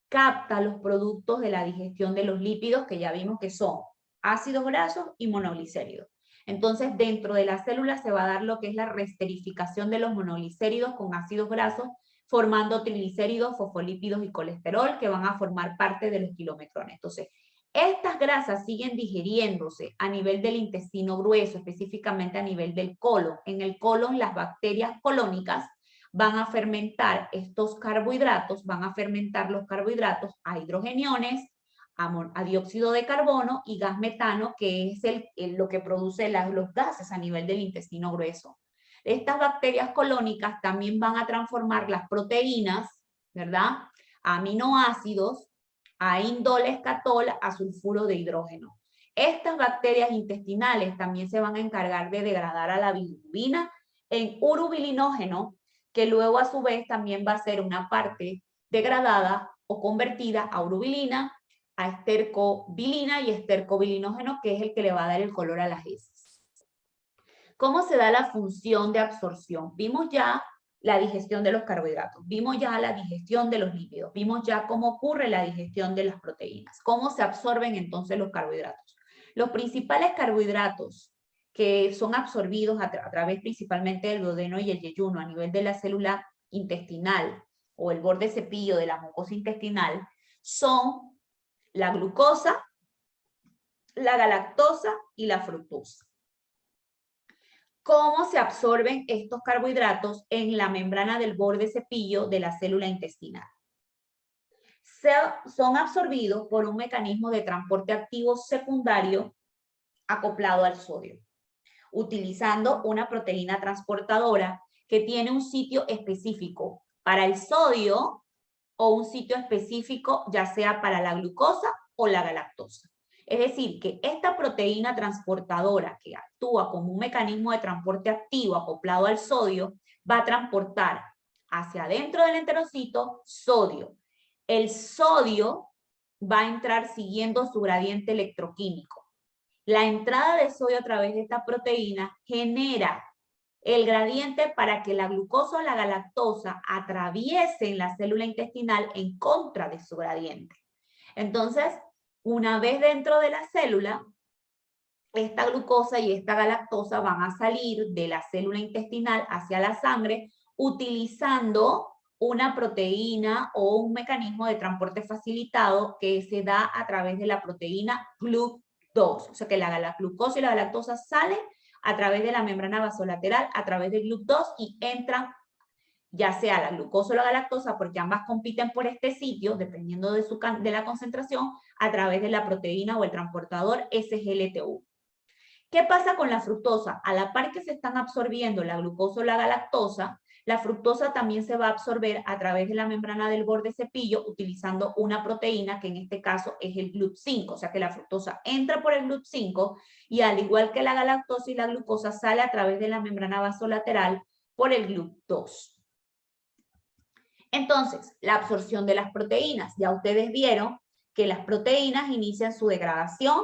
capta los productos de la digestión de los lípidos, que ya vimos que son ácidos grasos y monoglicéridos. Entonces, dentro de la célula se va a dar lo que es la resterificación de los monoglicéridos con ácidos grasos, formando triglicéridos, fosfolípidos y colesterol, que van a formar parte de los kilomicrones. Entonces, Estas grasas siguen digiriéndose a nivel del intestino grueso, específicamente a nivel del colon. En el colon, las bacterias colónicas van a fermentar estos carbohidratos, van a fermentar los carbohidratos a hidrogeniones, a dióxido de carbono y gas metano, que es lo que produce los gases a nivel del intestino grueso. Estas bacterias colónicas también van a transformar las proteínas, ¿verdad?, a aminoácidos, a indol, escatol, a sulfuro de hidrógeno. Estas bacterias intestinales también se van a encargar de degradar a la bilirrubina en urobilinógeno, que luego a su vez también va a ser una parte degradada o convertida a urobilina, a estercobilina y estercobilinógeno, que es el que le va a dar el color a las heces. ¿Cómo se da la función de absorción? Vimos ya la digestión de los carbohidratos, vimos ya la digestión de los lípidos, vimos ya cómo ocurre la digestión de las proteínas, cómo se absorben entonces los carbohidratos. Los principales carbohidratos que son absorbidos a través principalmente del duodeno y el yeyuno a nivel de la célula intestinal o el borde cepillo de la mucosa intestinal son la glucosa, la galactosa y la fructosa. ¿Cómo se absorben estos carbohidratos en la membrana del borde cepillo de la célula intestinal? Son absorbidos por un mecanismo de transporte activo secundario acoplado al sodio, utilizando una proteína transportadora que tiene un sitio específico para el sodio o un sitio específico ya sea para la glucosa o la galactosa. Es decir, que esta proteína transportadora que actúa como un mecanismo de transporte activo acoplado al sodio va a transportar hacia adentro del enterocito sodio. El sodio va a entrar siguiendo su gradiente electroquímico. La entrada de sodio a través de esta proteína genera el gradiente para que la glucosa o la galactosa atraviesen la célula intestinal en contra de su gradiente. Entonces, una vez dentro de la célula, esta glucosa y esta galactosa van a salir de la célula intestinal hacia la sangre utilizando una proteína o un mecanismo de transporte facilitado que se da a través de la proteína GLUT2. O sea que la glucosa y la galactosa salen a través de la membrana vasolateral, a través del GLUT2 y entran ya sea la glucosa o la galactosa, porque ambas compiten por este sitio, dependiendo de la concentración, a través de la proteína o el transportador SGLT1. ¿Qué pasa con la fructosa? A la par que se están absorbiendo la glucosa o la galactosa, la fructosa también se va a absorber a través de la membrana del borde cepillo utilizando una proteína que en este caso es el GLUT5, o sea que la fructosa entra por el GLUT5 y al igual que la galactosa y la glucosa sale a través de la membrana vasolateral por el GLUT2. Entonces, la absorción de las proteínas. Ya ustedes vieron que las proteínas inician su degradación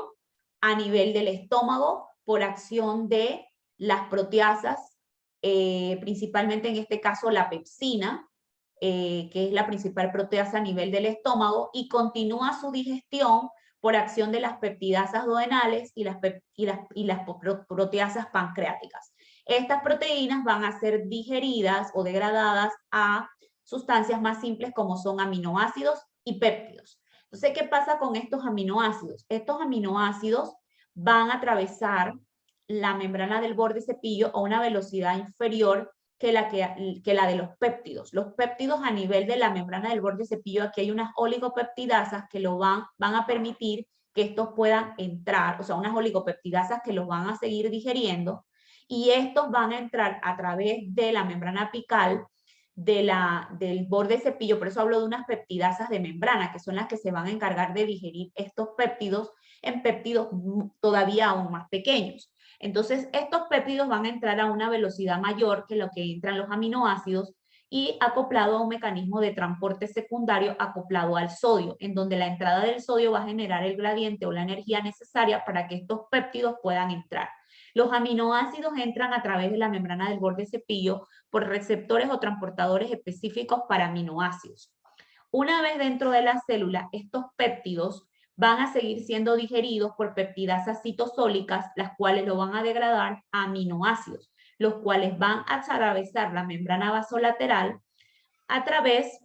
a nivel del estómago por acción de las proteasas, principalmente en este caso la pepsina, que es la principal proteasa a nivel del estómago, y continúa su digestión por acción de las peptidasas duodenales y las proteasas pancreáticas. Estas proteínas van a ser digeridas o degradadas a sustancias más simples como son aminoácidos y péptidos. Entonces, ¿qué pasa con estos aminoácidos? Estos aminoácidos van a atravesar la membrana del borde cepillo a una velocidad inferior que la de los péptidos. Los péptidos a nivel de la membrana del borde cepillo, aquí hay unas oligopeptidasas que van a permitir que estos puedan entrar, o sea, unas oligopeptidasas que los van a seguir digeriendo, y estos van a entrar a través de la membrana apical del borde cepillo, por eso hablo de unas peptidasas de membrana, que son las que se van a encargar de digerir estos péptidos en péptidos todavía aún más pequeños. Entonces, estos péptidos van a entrar a una velocidad mayor que lo que entran los aminoácidos y acoplado a un mecanismo de transporte secundario acoplado al sodio, en donde la entrada del sodio va a generar el gradiente o la energía necesaria para que estos péptidos puedan entrar. Los aminoácidos entran a través de la membrana del borde cepillo por receptores o transportadores específicos para aminoácidos. Una vez dentro de la célula, estos péptidos van a seguir siendo digeridos por peptidasas citosólicas, las cuales lo van a degradar a aminoácidos, los cuales van a atravesar la membrana vasolateral a través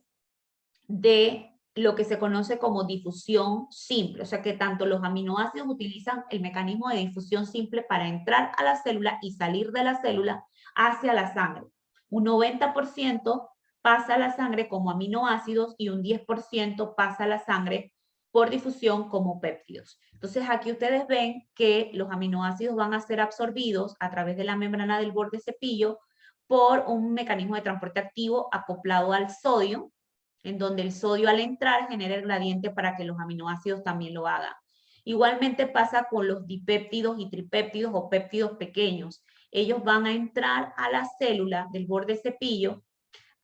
de lo que se conoce como difusión simple, o sea que tanto los aminoácidos utilizan el mecanismo de difusión simple para entrar a la célula y salir de la célula hacia la sangre. Un 90% pasa a la sangre como aminoácidos y un 10% pasa a la sangre por difusión como péptidos. Entonces aquí ustedes ven que los aminoácidos van a ser absorbidos a través de la membrana del borde cepillo por un mecanismo de transporte activo acoplado al sodio, en donde el sodio al entrar genera el gradiente para que los aminoácidos también lo hagan. Igualmente pasa con los dipéptidos y tripéptidos o péptidos pequeños. Ellos van a entrar a la célula del borde cepillo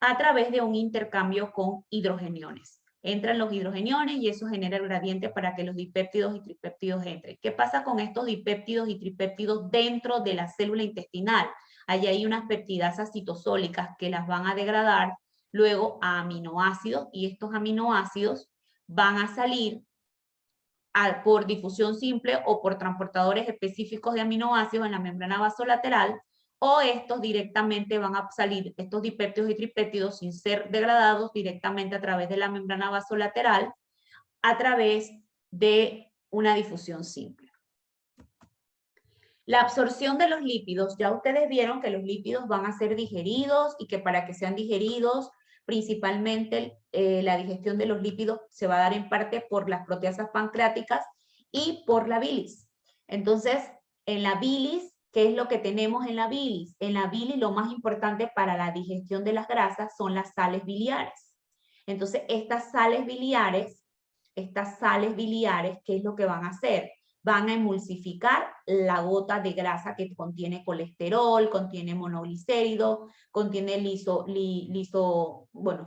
a través de un intercambio con hidrogeniones. Entran los hidrogeniones y eso genera el gradiente para que los dipéptidos y tripéptidos entren. ¿Qué pasa con estos dipéptidos y tripéptidos dentro de la célula intestinal? Allí hay unas peptidasas citosólicas que las van a degradar luego a aminoácidos y estos aminoácidos van a salir por difusión simple o por transportadores específicos de aminoácidos en la membrana vasolateral, o estos directamente van a salir, estos dipéptidos y tripéptidos sin ser degradados directamente a través de la membrana vasolateral a través de una difusión simple. La absorción de los lípidos, ya ustedes vieron que los lípidos van a ser digeridos y que para que sean digeridos, principalmente la digestión de los lípidos se va a dar en parte por las proteasas pancreáticas y por la bilis. Entonces, en la bilis, ¿qué es lo que tenemos en la bilis? En la bilis lo más importante para la digestión de las grasas son las sales biliares. Entonces, estas sales biliares, ¿qué es lo que van a hacer? Van a emulsificar la gota de grasa que contiene colesterol, contiene monoglicérido, contiene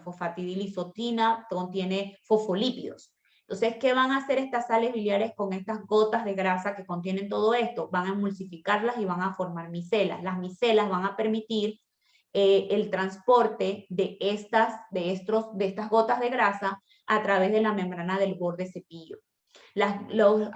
fosfatidilisotina, contiene fosfolípidos. Entonces, ¿qué van a hacer estas sales biliares con estas gotas de grasa que contienen todo esto? Van a emulsificarlas y van a formar micelas. Las micelas van a permitir el transporte de estas gotas de grasa a través de la membrana del borde cepillo. Los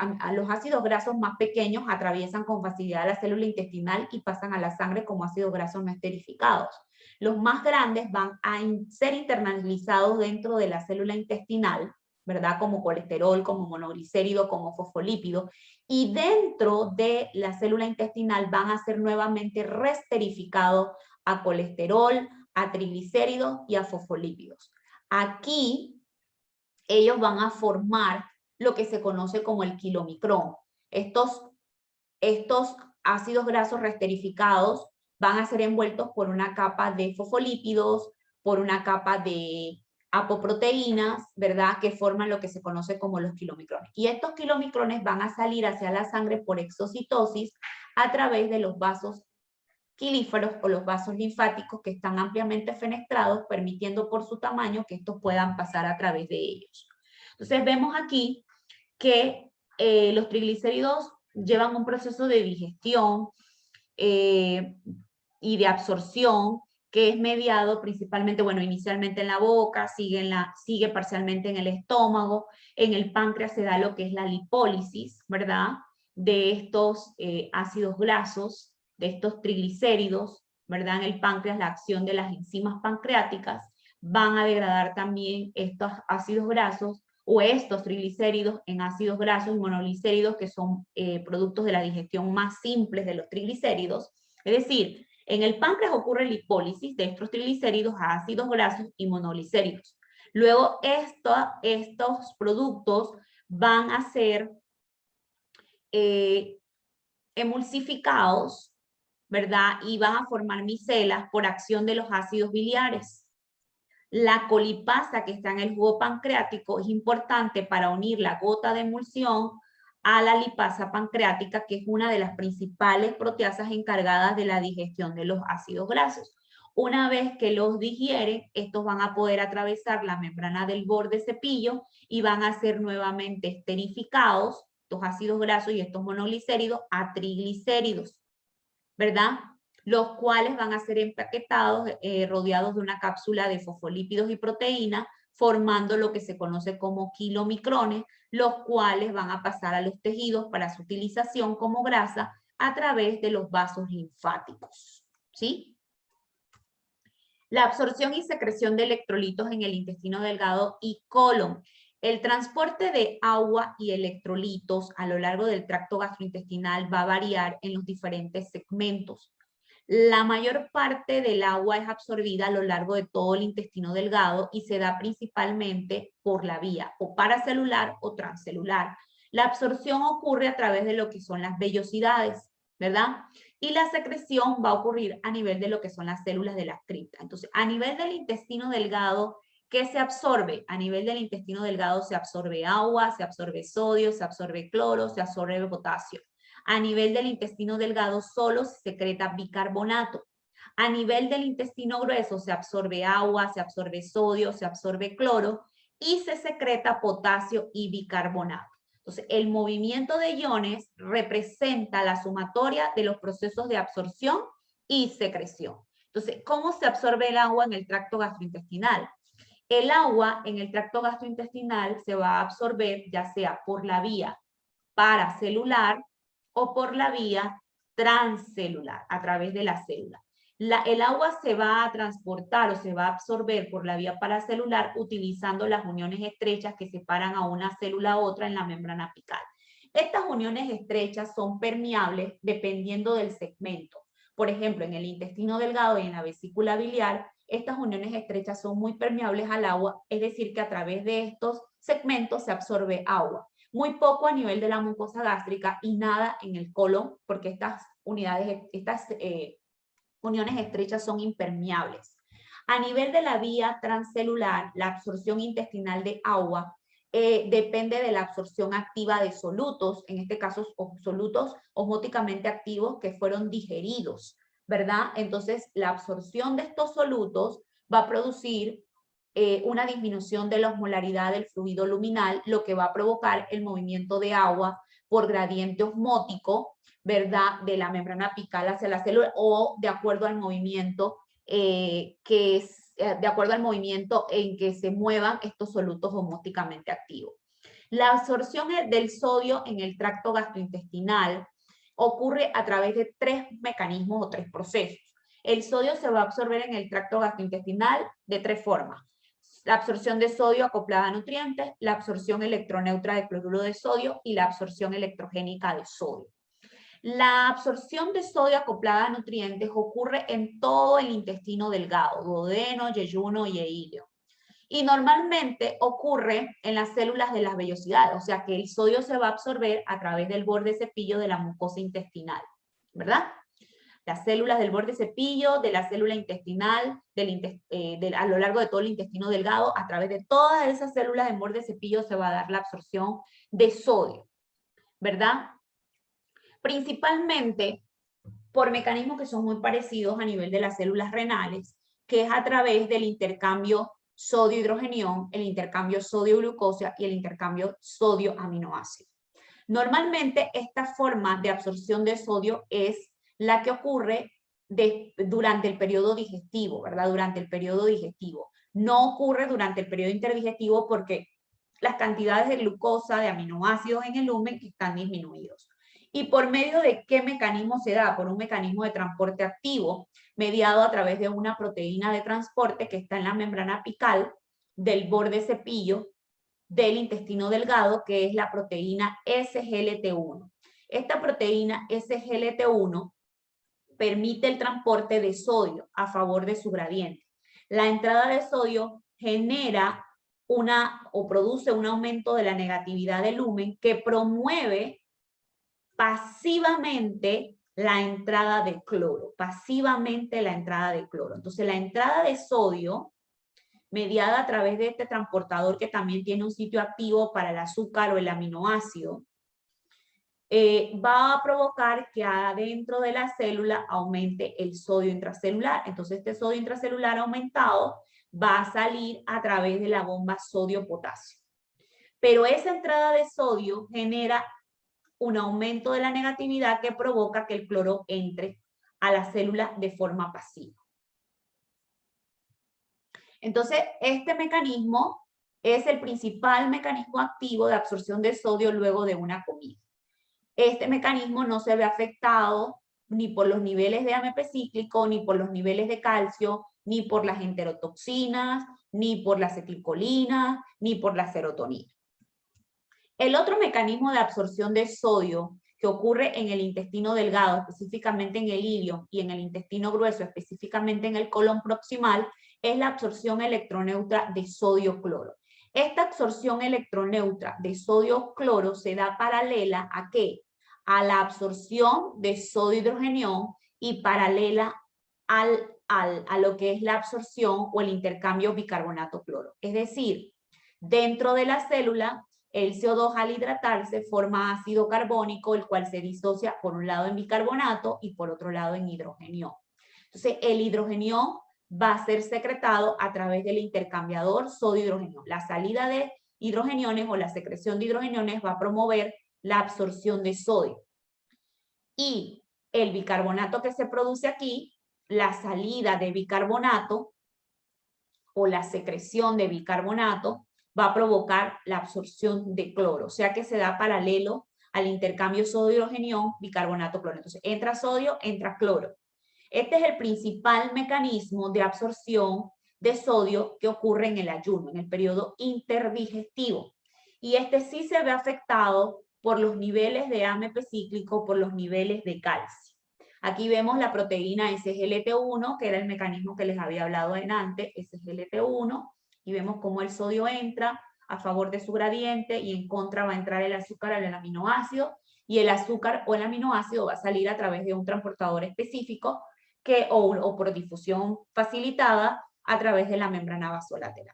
ácidos grasos más pequeños atraviesan con facilidad la célula intestinal y pasan a la sangre como ácidos grasos no esterificados. Los más grandes van a ser internalizados dentro de la célula intestinal, ¿verdad? Como colesterol, como monoglicérido, como fosfolípido, y dentro de la célula intestinal van a ser nuevamente reesterificados a colesterol, a triglicéridos y a fosfolípidos. Aquí ellos van a formar lo que se conoce como el kilomicrón. Estos ácidos grasos reesterificados van a ser envueltos por una capa de fosfolípidos, por una capa de apoproteínas, ¿verdad? Que forman lo que se conoce como los kilomicrones. Y estos kilomicrones van a salir hacia la sangre por exocitosis a través de los vasos quilíferos o los vasos linfáticos que están ampliamente fenestrados, permitiendo por su tamaño que estos puedan pasar a través de ellos. Entonces vemos aquí que los triglicéridos llevan un proceso de digestión y de absorción que es mediado principalmente, bueno, inicialmente en la boca, sigue parcialmente en el estómago, en el páncreas se da lo que es la lipólisis, ¿verdad? De estos ácidos grasos, de estos triglicéridos, ¿verdad? En el páncreas la acción de las enzimas pancreáticas van a degradar también estos ácidos grasos o estos triglicéridos en ácidos grasos y monoglicéridos que son productos de la digestión más simples de los triglicéridos. Es decir, en el páncreas ocurre lipólisis de estos triglicéridos a ácidos grasos y monoglicéridos. Luego estos productos van a ser emulsificados, ¿verdad? Y van a formar micelas por acción de los ácidos biliares. La colipasa que está en el jugo pancreático es importante para unir la gota de emulsión a la lipasa pancreática, que es una de las principales proteasas encargadas de la digestión de los ácidos grasos. Una vez que los digieren, estos van a poder atravesar la membrana del borde cepillo y van a ser nuevamente esterificados, estos ácidos grasos y estos monoglicéridos, a triglicéridos, ¿verdad? Los cuales van a ser empaquetados, rodeados de una cápsula de fosfolípidos y proteínas, formando lo que se conoce como kilomicrones, los cuales van a pasar a los tejidos para su utilización como grasa a través de los vasos linfáticos, ¿sí? La absorción y secreción de electrolitos en el intestino delgado y colon. El transporte de agua y electrolitos a lo largo del tracto gastrointestinal va a variar en los diferentes segmentos. La mayor parte del agua es absorbida a lo largo de todo el intestino delgado y se da principalmente por la vía o paracelular o transcelular. La absorción ocurre a través de lo que son las vellosidades, ¿verdad? Y la secreción va a ocurrir a nivel de lo que son las células de la cripta. Entonces, a nivel del intestino delgado, ¿qué se absorbe? A nivel del intestino delgado se absorbe agua, se absorbe sodio, se absorbe cloro, se absorbe potasio. A nivel del intestino delgado solo se secreta bicarbonato. A nivel del intestino grueso se absorbe agua, se absorbe sodio, se absorbe cloro y se secreta potasio y bicarbonato. Entonces, el movimiento de iones representa la sumatoria de los procesos de absorción y secreción. Entonces, ¿cómo se absorbe el agua en el tracto gastrointestinal? El agua en el tracto gastrointestinal se va a absorber ya sea por la vía paracelular o por la vía transcelular, a través de la célula. El agua se va a transportar o se va a absorber por la vía paracelular utilizando las uniones estrechas que separan a una célula a otra en la membrana apical. Estas uniones estrechas son permeables dependiendo del segmento. Por ejemplo, en el intestino delgado y en la vesícula biliar, estas uniones estrechas son muy permeables al agua, es decir, que a través de estos segmentos se absorbe agua. Muy poco a nivel de la mucosa gástrica y nada en el colon, porque estas uniones estrechas son impermeables. A nivel de la vía transcelular, la absorción intestinal de agua depende de la absorción activa de solutos, en este caso solutos osmóticamente activos que fueron digeridos, ¿verdad? Entonces, la absorción de estos solutos va a producir una disminución de la osmolaridad del fluido luminal, lo que va a provocar el movimiento de agua por gradiente osmótico, ¿verdad? De la membrana apical hacia la célula o de acuerdo al movimiento de acuerdo al movimiento en que se muevan estos solutos osmóticamente activos. La absorción del sodio en el tracto gastrointestinal ocurre a través de tres mecanismos o tres procesos. El sodio se va a absorber en el tracto gastrointestinal de tres formas. La absorción de sodio acoplada a nutrientes, la absorción electroneutra de cloruro de sodio y la absorción electrogénica de sodio. La absorción de sodio acoplada a nutrientes ocurre en todo el intestino delgado, duodeno, yeyuno y ileo. Y normalmente ocurre en las células de las vellosidades, o sea que el sodio se va a absorber a través del borde cepillo de la mucosa intestinal, ¿verdad? Las células del borde cepillo, de la célula intestinal, a lo largo de todo el intestino delgado, a través de todas esas células del borde cepillo se va a dar la absorción de sodio, ¿verdad? Principalmente por mecanismos que son muy parecidos a nivel de las células renales, que es a través del intercambio sodio-hidrogenión, el intercambio sodio-glucosa y el intercambio sodio-aminoácido. Normalmente esta forma de absorción de sodio es la que ocurre durante el periodo digestivo, ¿verdad? Durante el periodo digestivo. No ocurre durante el periodo interdigestivo porque las cantidades de glucosa, de aminoácidos en el lumen están disminuidos. ¿Y por medio de qué mecanismo se da? Por un mecanismo de transporte activo, mediado a través de una proteína de transporte que está en la membrana apical del borde cepillo del intestino delgado, que es la proteína SGLT1. Esta proteína SGLT1 permite el transporte de sodio a favor de su gradiente. La entrada de sodio genera produce un aumento de la negatividad del lumen que promueve pasivamente la entrada de cloro, Entonces, la entrada de sodio, mediada a través de este transportador que también tiene un sitio activo para el azúcar o el aminoácido, va a provocar que adentro de la célula aumente el sodio intracelular. Entonces, este sodio intracelular aumentado va a salir a través de la bomba sodio-potasio. Pero esa entrada de sodio genera un aumento de la negatividad que provoca que el cloro entre a la célula de forma pasiva. Entonces, este mecanismo es el principal mecanismo activo de absorción de sodio luego de una comida. Este mecanismo no se ve afectado ni por los niveles de AMP cíclico, ni por los niveles de calcio, ni por las enterotoxinas, ni por la acetilcolina, ni por la serotonina. El otro mecanismo de absorción de sodio que ocurre en el intestino delgado, específicamente en el ilio, y en el intestino grueso, específicamente en el colon proximal, es la absorción electroneutra de sodio-cloro. Esta absorción electroneutra de sodio-cloro se da paralela ¿a qué? A la absorción de sodio-hidrogenión y paralela a lo que es la absorción o el intercambio bicarbonato-cloro. Es decir, dentro de la célula, el CO2 al hidratarse forma ácido carbónico, el cual se disocia por un lado en bicarbonato y por otro lado en hidrogenio. Entonces, el hidrogenio va a ser secretado a través del intercambiador sodio-hidrogenio. La salida de hidrogeniones o la secreción de hidrogeniones va a promover la absorción de sodio. Y el bicarbonato que se produce aquí, la salida de bicarbonato o la secreción de bicarbonato va a provocar la absorción de cloro, o sea que se da paralelo al intercambio sodio-hidrogenión, bicarbonato-cloro. Entonces, entra sodio, entra cloro. Este es el principal mecanismo de absorción de sodio que ocurre en el ayuno, en el periodo interdigestivo. Y este sí se ve afectado por los niveles de AMP cíclico, por los niveles de calcio. Aquí vemos la proteína SGLT1, que era el mecanismo que les había hablado en antes, SGLT1, y vemos cómo el sodio entra a favor de su gradiente y en contra va a entrar el azúcar o el aminoácido, y el azúcar o el aminoácido va a salir a través de un transportador específico o por difusión facilitada a través de la membrana vasolateral.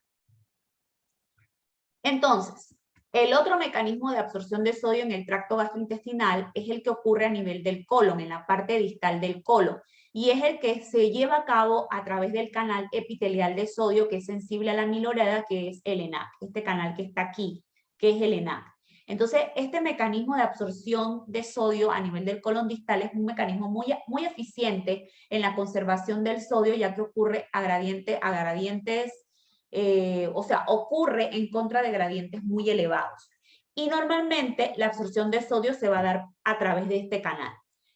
Entonces, el otro mecanismo de absorción de sodio en el tracto gastrointestinal es el que ocurre a nivel del colon, en la parte distal del colon, y es el que se lleva a cabo a través del canal epitelial de sodio que es sensible a la amilorada, que es el ENaC, este canal que está aquí, que es el ENaC. Entonces, este mecanismo de absorción de sodio a nivel del colon distal es un mecanismo muy eficiente en la conservación del sodio, ya que ocurre a gradientes, o sea, ocurre en contra de gradientes muy elevados. Y normalmente la absorción de sodio se va a dar a través de este canal.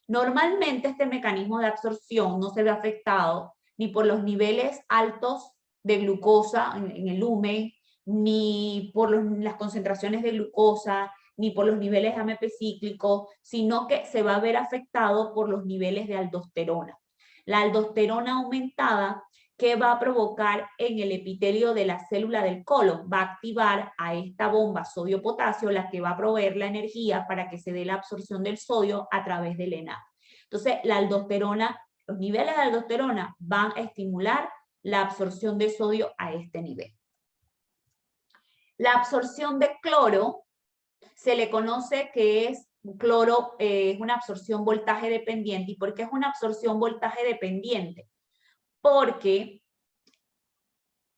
Normalmente este mecanismo de absorción no se ve afectado ni por los niveles altos de glucosa en el lumen, ni por las concentraciones de glucosa, ni por los niveles de AMP cíclico, sino que se va a ver afectado por los niveles de aldosterona. La aldosterona aumentada, ¿qué va a provocar en el epitelio de la célula del colon? Va a activar a esta bomba sodio-potasio, la que va a proveer la energía para que se dé la absorción del sodio a través del ENaC. Entonces, la aldosterona, los niveles de aldosterona van a estimular la absorción de sodio a este nivel. La absorción de cloro se le conoce que es cloro, es una absorción voltaje dependiente. ¿Y por qué es una absorción voltaje dependiente? Porque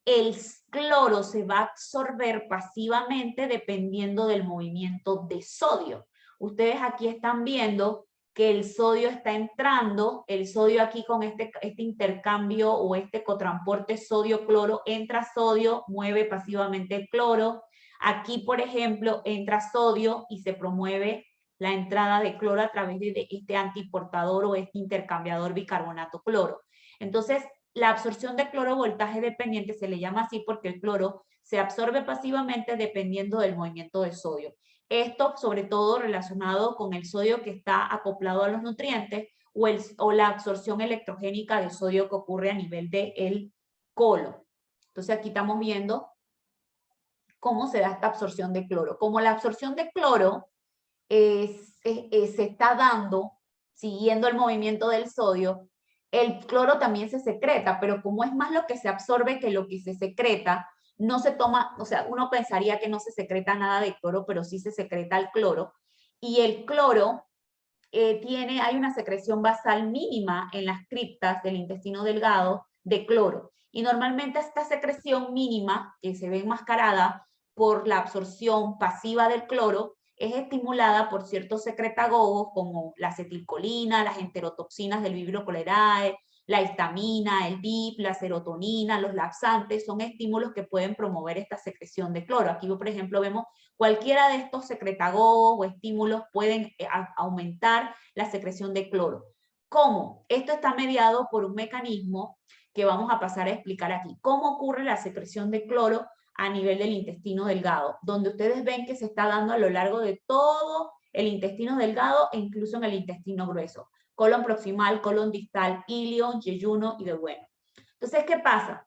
el cloro se va a absorber pasivamente dependiendo del movimiento de sodio. Ustedes aquí están viendo que el sodio está entrando, el sodio aquí con este intercambio o este cotransporte sodio-cloro, entra sodio, mueve pasivamente el cloro. Aquí, por ejemplo, entra sodio y se promueve la entrada de cloro a través de este antiportador o este intercambiador bicarbonato-cloro. Entonces, la absorción de cloro voltaje dependiente se le llama así porque el cloro se absorbe pasivamente dependiendo del movimiento de sodio. Esto sobre todo relacionado con el sodio que está acoplado a los nutrientes o la absorción electrogénica de sodio que ocurre a nivel del colon. Entonces aquí estamos viendo cómo se da esta absorción de cloro. Como la absorción de cloro se está dando siguiendo el movimiento del sodio, el cloro también se secreta, pero como es más lo que se absorbe que lo que se secreta, no se toma, o sea, uno pensaría que no se secreta nada de cloro, pero sí se secreta el cloro. Y el cloro hay una secreción basal mínima en las criptas del intestino delgado de cloro. Y normalmente esta secreción mínima, que se ve enmascarada por la absorción pasiva del cloro, es estimulada por ciertos secretagogos como la acetilcolina, las enterotoxinas del Vibrio cholerae, la histamina, el BIP, la serotonina, los laxantes, son estímulos que pueden promover esta secreción de cloro. Aquí, por ejemplo, vemos cualquiera de estos secretagogos o estímulos pueden aumentar la secreción de cloro. ¿Cómo? Esto está mediado por un mecanismo que vamos a pasar a explicar aquí. ¿Cómo ocurre la secreción de cloro a nivel del intestino delgado? Donde ustedes ven que se está dando a lo largo de todo el intestino delgado e incluso en el intestino grueso. Colon proximal, colon distal, ilion, yeyuno y duodeno. Entonces, ¿qué pasa?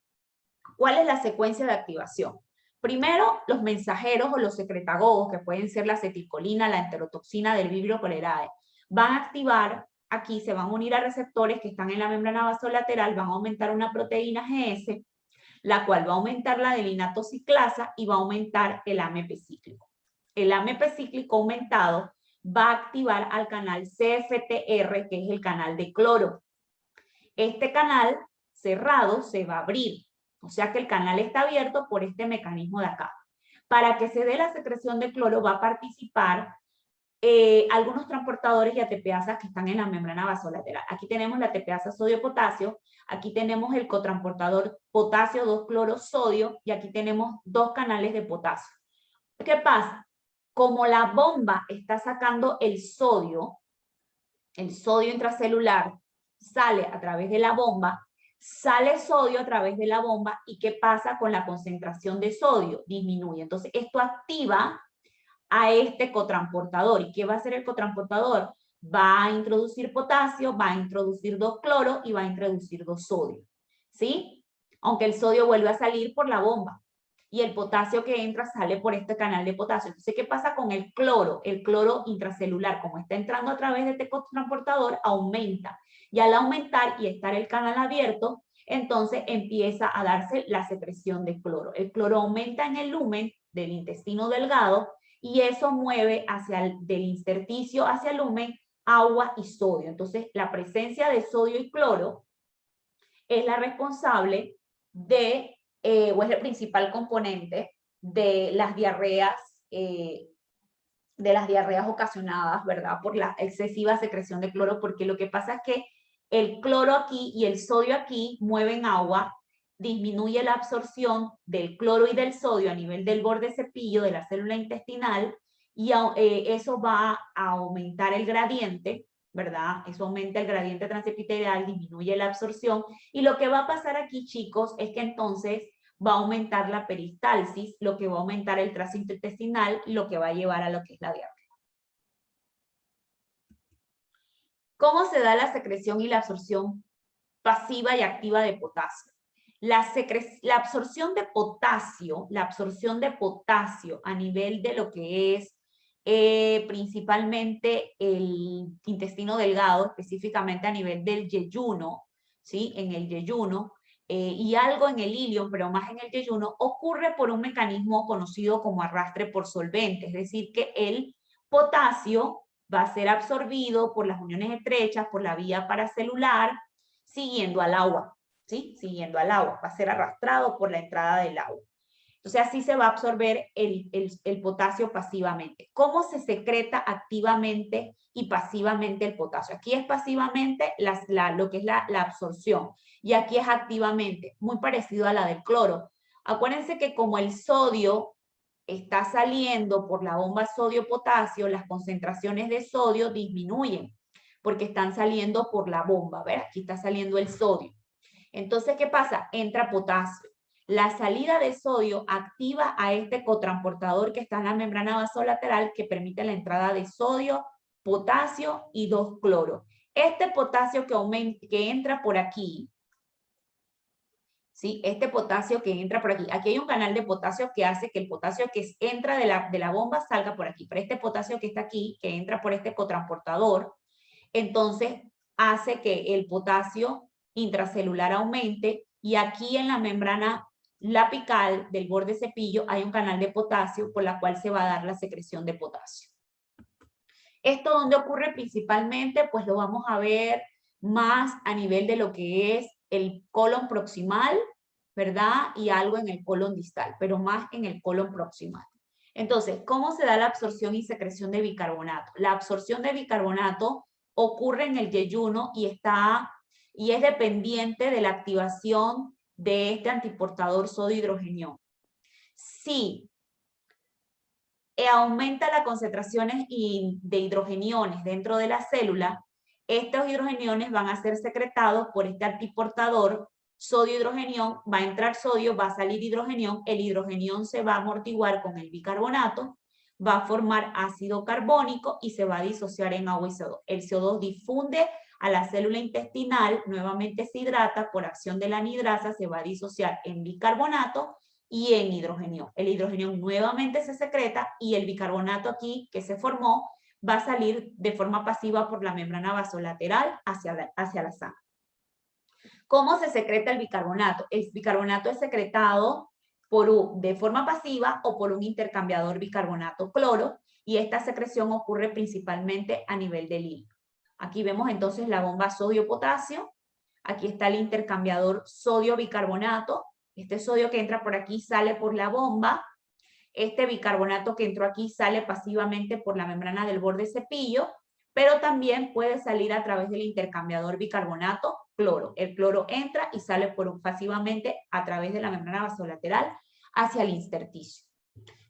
¿Cuál es la secuencia de activación? Primero, los mensajeros o los secretagogos, que pueden ser la acetilcolina, la enterotoxina del Vibrio cholerae, van a activar, aquí se van a unir a receptores que están en la membrana vasolateral, van a aumentar una proteína GS, la cual va a aumentar la adelinato ciclasa y va a aumentar el AMP cíclico. El AMP cíclico aumentado va a activar al canal CFTR, que es el canal de cloro. Este canal cerrado se va a abrir, o sea que el canal está abierto por este mecanismo de acá. Para que se dé la secreción de cloro va a participar algunos transportadores y ATPasas que están en la membrana vasolateral. Aquí tenemos la ATPasa sodio-potasio, aquí tenemos el cotransportador potasio 2-cloro-sodio y aquí tenemos dos canales de potasio. ¿Qué pasa? Como la bomba está sacando el sodio intracelular sale a través de la bomba, sale sodio a través de la bomba y ¿qué pasa con la concentración de sodio? Disminuye. Entonces esto activa a este cotransportador. ¿Y qué va a hacer el cotransportador? Va a introducir potasio, va a introducir 2-cloro y va a introducir 2-sodio. ¿Sí? Aunque el sodio vuelve a salir por la bomba. Y el potasio que entra sale por este canal de potasio. Entonces, ¿qué pasa con el cloro? El cloro intracelular, como está entrando a través de este cotransportador, aumenta. Y al aumentar y estar el canal abierto, entonces empieza a darse la secreción de cloro. El cloro aumenta en el lumen del intestino delgado y eso mueve del intersticio hacia el lumen agua y sodio. Entonces, la presencia de sodio y cloro es la responsable de, o es el principal componente de las diarreas ocasionadas, ¿verdad? Por la excesiva secreción de cloro, porque lo que pasa es que el cloro aquí y el sodio aquí mueven agua, disminuye la absorción del cloro y del sodio a nivel del borde cepillo de la célula intestinal y eso va a aumentar el gradiente, ¿verdad? Eso aumenta el gradiente transepitelial, disminuye la absorción y lo que va a pasar aquí, chicos, es que entonces va a aumentar la peristalsis, lo que va a aumentar el tránsito intestinal, lo que va a llevar a lo que es la diarrea. ¿Cómo se da la secreción y la absorción pasiva y activa de potasio? La absorción de potasio a nivel de lo que es principalmente el intestino delgado, específicamente a nivel del yeyuno, ¿sí? En el yeyuno, y algo en el ilion, pero más en el yeyuno, ocurre por un mecanismo conocido como arrastre por solvente, es decir, que el potasio va a ser absorbido por las uniones estrechas, por la vía paracelular, siguiendo al agua, ¿sí? Siguiendo al agua, va a ser arrastrado por la entrada del agua. Entonces así se va a absorber el potasio pasivamente. ¿Cómo se secreta activamente y pasivamente el potasio? Aquí es pasivamente lo que es la absorción y aquí es activamente, muy parecido a la del cloro. Acuérdense que como el sodio está saliendo por la bomba sodio-potasio, las concentraciones de sodio disminuyen porque están saliendo por la bomba, ¿ver? Aquí está saliendo el sodio. Entonces, ¿qué pasa? Entra potasio. La salida de sodio activa a este cotransportador que está en la membrana vasolateral que permite la entrada de sodio, potasio y 2-cloro. Este potasio que entra por aquí, ¿sí? Este potasio que entra por aquí. Aquí hay un canal de potasio que hace que el potasio que entra de la bomba salga por aquí. Pero este potasio que está aquí, que entra por este cotransportador, entonces hace que el potasio intracelular aumente y aquí en la membrana apical del borde cepillo hay un canal de potasio por la cual se va a dar la secreción de potasio. ¿Esto dónde ocurre principalmente? Pues lo vamos a ver más a nivel de lo que es el colon proximal, ¿verdad? Y algo en el colon distal, pero más en el colon proximal. Entonces, ¿cómo se da la absorción y secreción de bicarbonato? La absorción de bicarbonato ocurre en el yeyuno y es dependiente de la activación de este antiportador sodio-hidrogenión. Si aumenta las concentraciones de hidrogeniones dentro de la célula, estos hidrogeniones van a ser secretados por este antiportador sodio, hidrogenión, va a entrar sodio, va a salir hidrogenión, el hidrogenión se va a amortiguar con el bicarbonato, va a formar ácido carbónico y se va a disociar en agua y CO2. El CO2 difunde a la célula intestinal, nuevamente se hidrata por acción de la anidrasa, se va a disociar en bicarbonato y en hidrogenión. El hidrogenión nuevamente se secreta y el bicarbonato aquí que se formó va a salir de forma pasiva por la membrana vasolateral hacia la sangre. ¿Cómo se secreta el bicarbonato? El bicarbonato es secretado de forma pasiva o por un intercambiador bicarbonato-cloro y esta secreción ocurre principalmente a nivel del hilo. Aquí vemos entonces la bomba sodio-potasio. Aquí está el intercambiador sodio-bicarbonato. Este sodio que entra por aquí sale por la bomba. Este bicarbonato que entró aquí sale pasivamente por la membrana del borde cepillo, pero también puede salir a través del intercambiador bicarbonato-cloro. El cloro entra y sale pasivamente a través de la membrana vasolateral hacia el intersticio.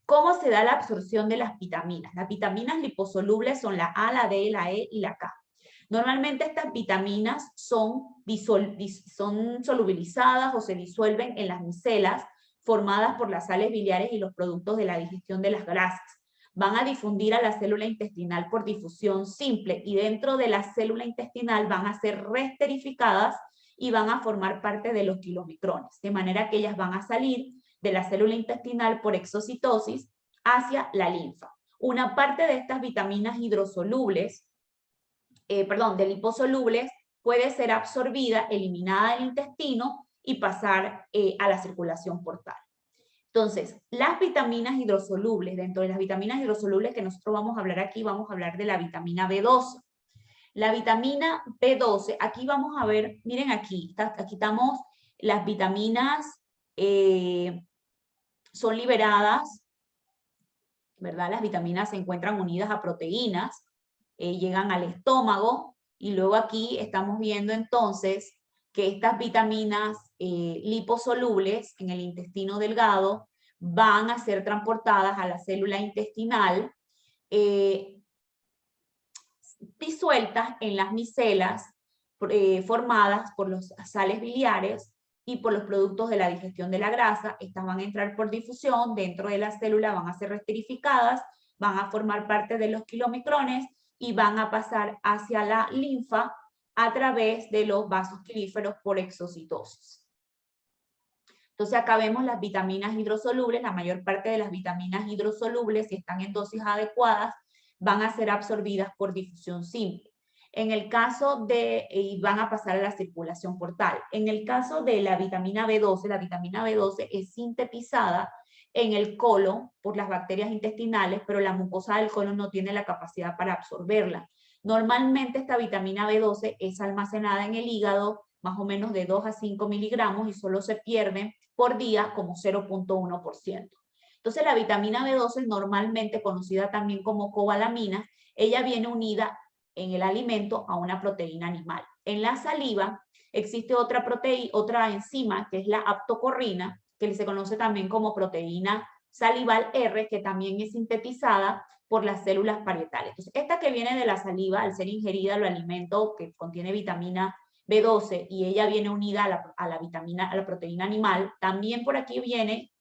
¿Cómo se da la absorción de las vitaminas? Las vitaminas liposolubles son la A, la D, la E y la K. Normalmente estas vitaminas son solubilizadas o se disuelven en las micelas formadas por las sales biliares y los productos de la digestión de las grasas. Van a difundir a la célula intestinal por difusión simple y dentro de la célula intestinal van a ser reesterificadas y van a formar parte de los kilomicrones, de manera que ellas van a salir de la célula intestinal por exocitosis hacia la linfa. Una parte de estas vitaminas hidrosolubles, de liposolubles, puede ser absorbida, eliminada del intestino y pasar a la circulación portal. Entonces, las vitaminas hidrosolubles, dentro de las vitaminas hidrosolubles que nosotros vamos a hablar aquí, vamos a hablar de la vitamina B12. La vitamina B12, aquí vamos a ver, miren aquí estamos, las vitaminas son liberadas, ¿verdad? Las vitaminas se encuentran unidas a proteínas, llegan al estómago y luego aquí estamos viendo entonces que estas vitaminas liposolubles en el intestino delgado van a ser transportadas a la célula intestinal disueltas en las micelas formadas por las sales biliares y por los productos de la digestión de la grasa. Estas van a entrar por difusión dentro de la célula, van a ser reesterificadas, van a formar parte de los kilomicrones y van a pasar hacia la linfa a través de los vasos quilíferos por exocitosis. Entonces acá vemos las vitaminas hidrosolubles, la mayor parte de las vitaminas hidrosolubles, si están en dosis adecuadas, van a ser absorbidas por difusión simple. En el caso y van a pasar a la circulación portal. En el caso de la vitamina B12 es sintetizada en el colon por las bacterias intestinales, pero la mucosa del colon no tiene la capacidad para absorberla. Normalmente esta vitamina B12 es almacenada en el hígado más o menos de 2 a 5 miligramos y solo se pierde por día como 0.1%. Entonces la vitamina B12 normalmente conocida también como cobalamina, ella viene unida en el alimento a una proteína animal. En la saliva existe otra enzima que es la aptocorrina, que se conoce también como proteína salival R, que también es sintetizada por las células parietales. Entonces, esta que viene de la saliva, al ser ingerida, el alimento que contiene vitamina B12 y ella viene unida a la proteína animal, también por aquí viene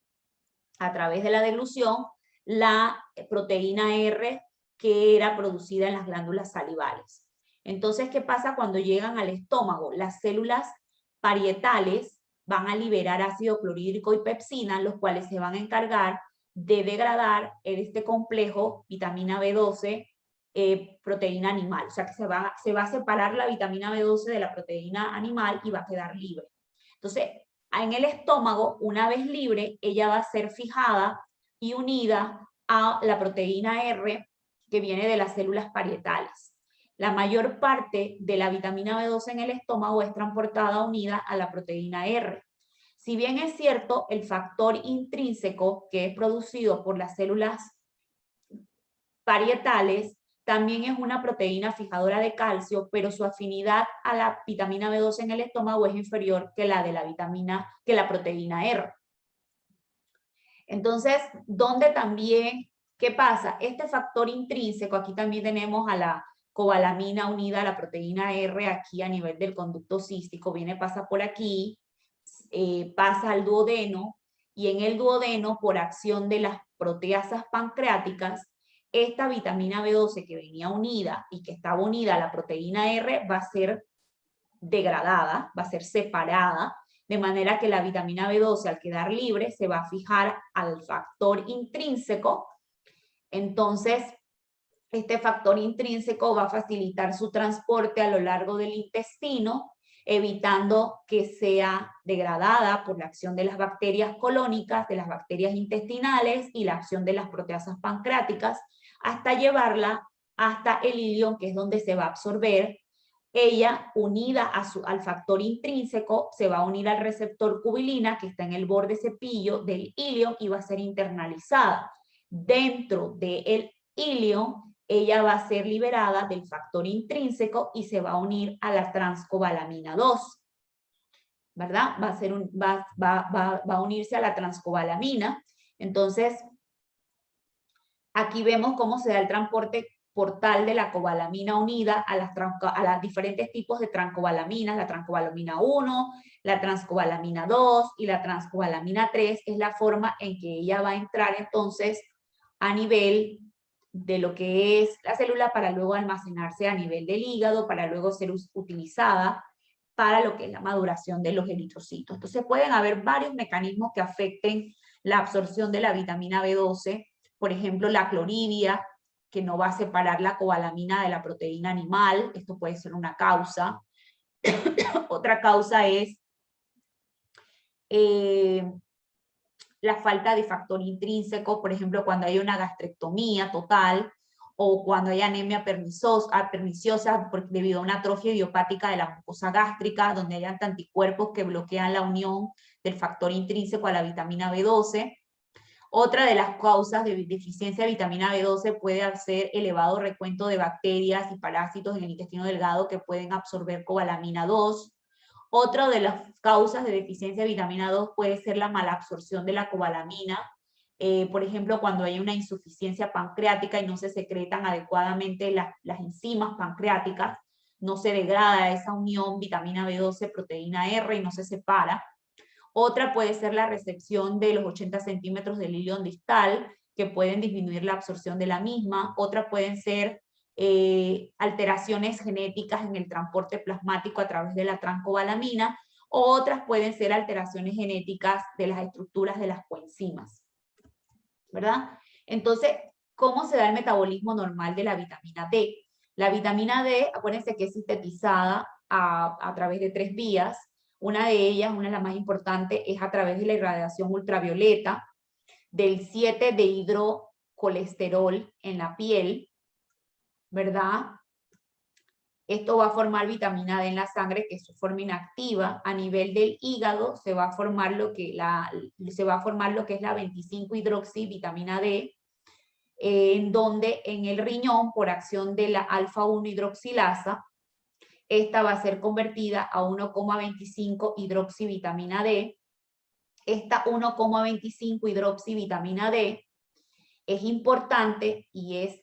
a través de la deglución la proteína R que era producida en las glándulas salivales. Entonces, ¿qué pasa cuando llegan al estómago? Las células parietales van a liberar ácido clorhídrico y pepsina, los cuales se van a encargar de degradar este complejo vitamina B12, proteína animal. O sea que se va a separar la vitamina B12 de la proteína animal y va a quedar libre. Entonces, en el estómago, una vez libre, ella va a ser fijada y unida a la proteína R que viene de las células parietales. La mayor parte de la vitamina B12 en el estómago es transportada unida a la proteína R. Si bien es cierto, el factor intrínseco que es producido por las células parietales también es una proteína fijadora de calcio, pero su afinidad a la vitamina B12 en el estómago es inferior que la de la proteína R. Entonces, ¿dónde también, qué pasa? Este factor intrínseco, aquí también tenemos a la cobalamina unida a la proteína R aquí a nivel del conducto cístico, pasa por aquí, pasa al duodeno, y en el duodeno, por acción de las proteasas pancreáticas, esta vitamina B12 que venía unida y que estaba unida a la proteína R va a ser degradada, va a ser separada, de manera que la vitamina B12 al quedar libre se va a fijar al factor intrínseco. Entonces, este factor intrínseco va a facilitar su transporte a lo largo del intestino, evitando que sea degradada por la acción de las bacterias colónicas, de las bacterias intestinales y la acción de las proteasas pancreáticas, hasta llevarla hasta el ilion, que es donde se va a absorber. Ella, unida al factor intrínseco, se va a unir al receptor cubilina, que está en el borde cepillo del ilion, y va a ser internalizada. Dentro del ilion, ella va a ser liberada del factor intrínseco y se va a unir a la transcobalamina 2, ¿verdad? Va a unirse a la transcobalamina. Entonces, aquí vemos cómo se da el transporte portal de la cobalamina unida a las diferentes tipos de transcobalaminas, la transcobalamina 1, la transcobalamina 2 y la transcobalamina 3, es la forma en que ella va a entrar entonces a nivel de lo que es la célula para luego almacenarse a nivel del hígado, para luego ser utilizada para lo que es la maduración de los eritrocitos. Entonces pueden haber varios mecanismos que afecten la absorción de la vitamina B12, por ejemplo la cloridia, que no va a separar la cobalamina de la proteína animal, esto puede ser una causa. Otra causa es la falta de factor intrínseco, por ejemplo, cuando hay una gastrectomía total o cuando hay anemia perniciosa debido a una atrofia idiopática de la mucosa gástrica, donde hay anticuerpos que bloquean la unión del factor intrínseco a la vitamina B12. Otra de las causas de deficiencia de vitamina B12 puede ser elevado recuento de bacterias y parásitos en el intestino delgado que pueden absorber cobalamina 2. Otra de las causas de deficiencia de vitamina 2 puede ser la malabsorción de la cobalamina. Por ejemplo, cuando hay una insuficiencia pancreática y no se secretan adecuadamente las enzimas pancreáticas, no se degrada esa unión vitamina B12, proteína R y no se separa. Otra puede ser la recepción de los 80 centímetros del ilion distal, que pueden disminuir la absorción de la misma. Otra pueden ser alteraciones genéticas en el transporte plasmático a través de la transcobalamina, o otras pueden ser alteraciones genéticas de las estructuras de las coenzimas, ¿verdad? Entonces, ¿cómo se da el metabolismo normal de la vitamina D? La vitamina D, acuérdense que es sintetizada a través de 3 vías. Una de ellas, una de las más importantes, es a través de la irradiación ultravioleta, del 7 hidrocolesterol en la piel, ¿verdad? Esto va a formar vitamina D en la sangre, que es su forma inactiva. A nivel del hígado se va a formar lo que es la 25-hidroxivitamina D, en donde en el riñón, por acción de la alfa-1 hidroxilasa, esta va a ser convertida a 1,25 hidroxivitamina D. Esta 1,25 hidroxivitamina D es importante y es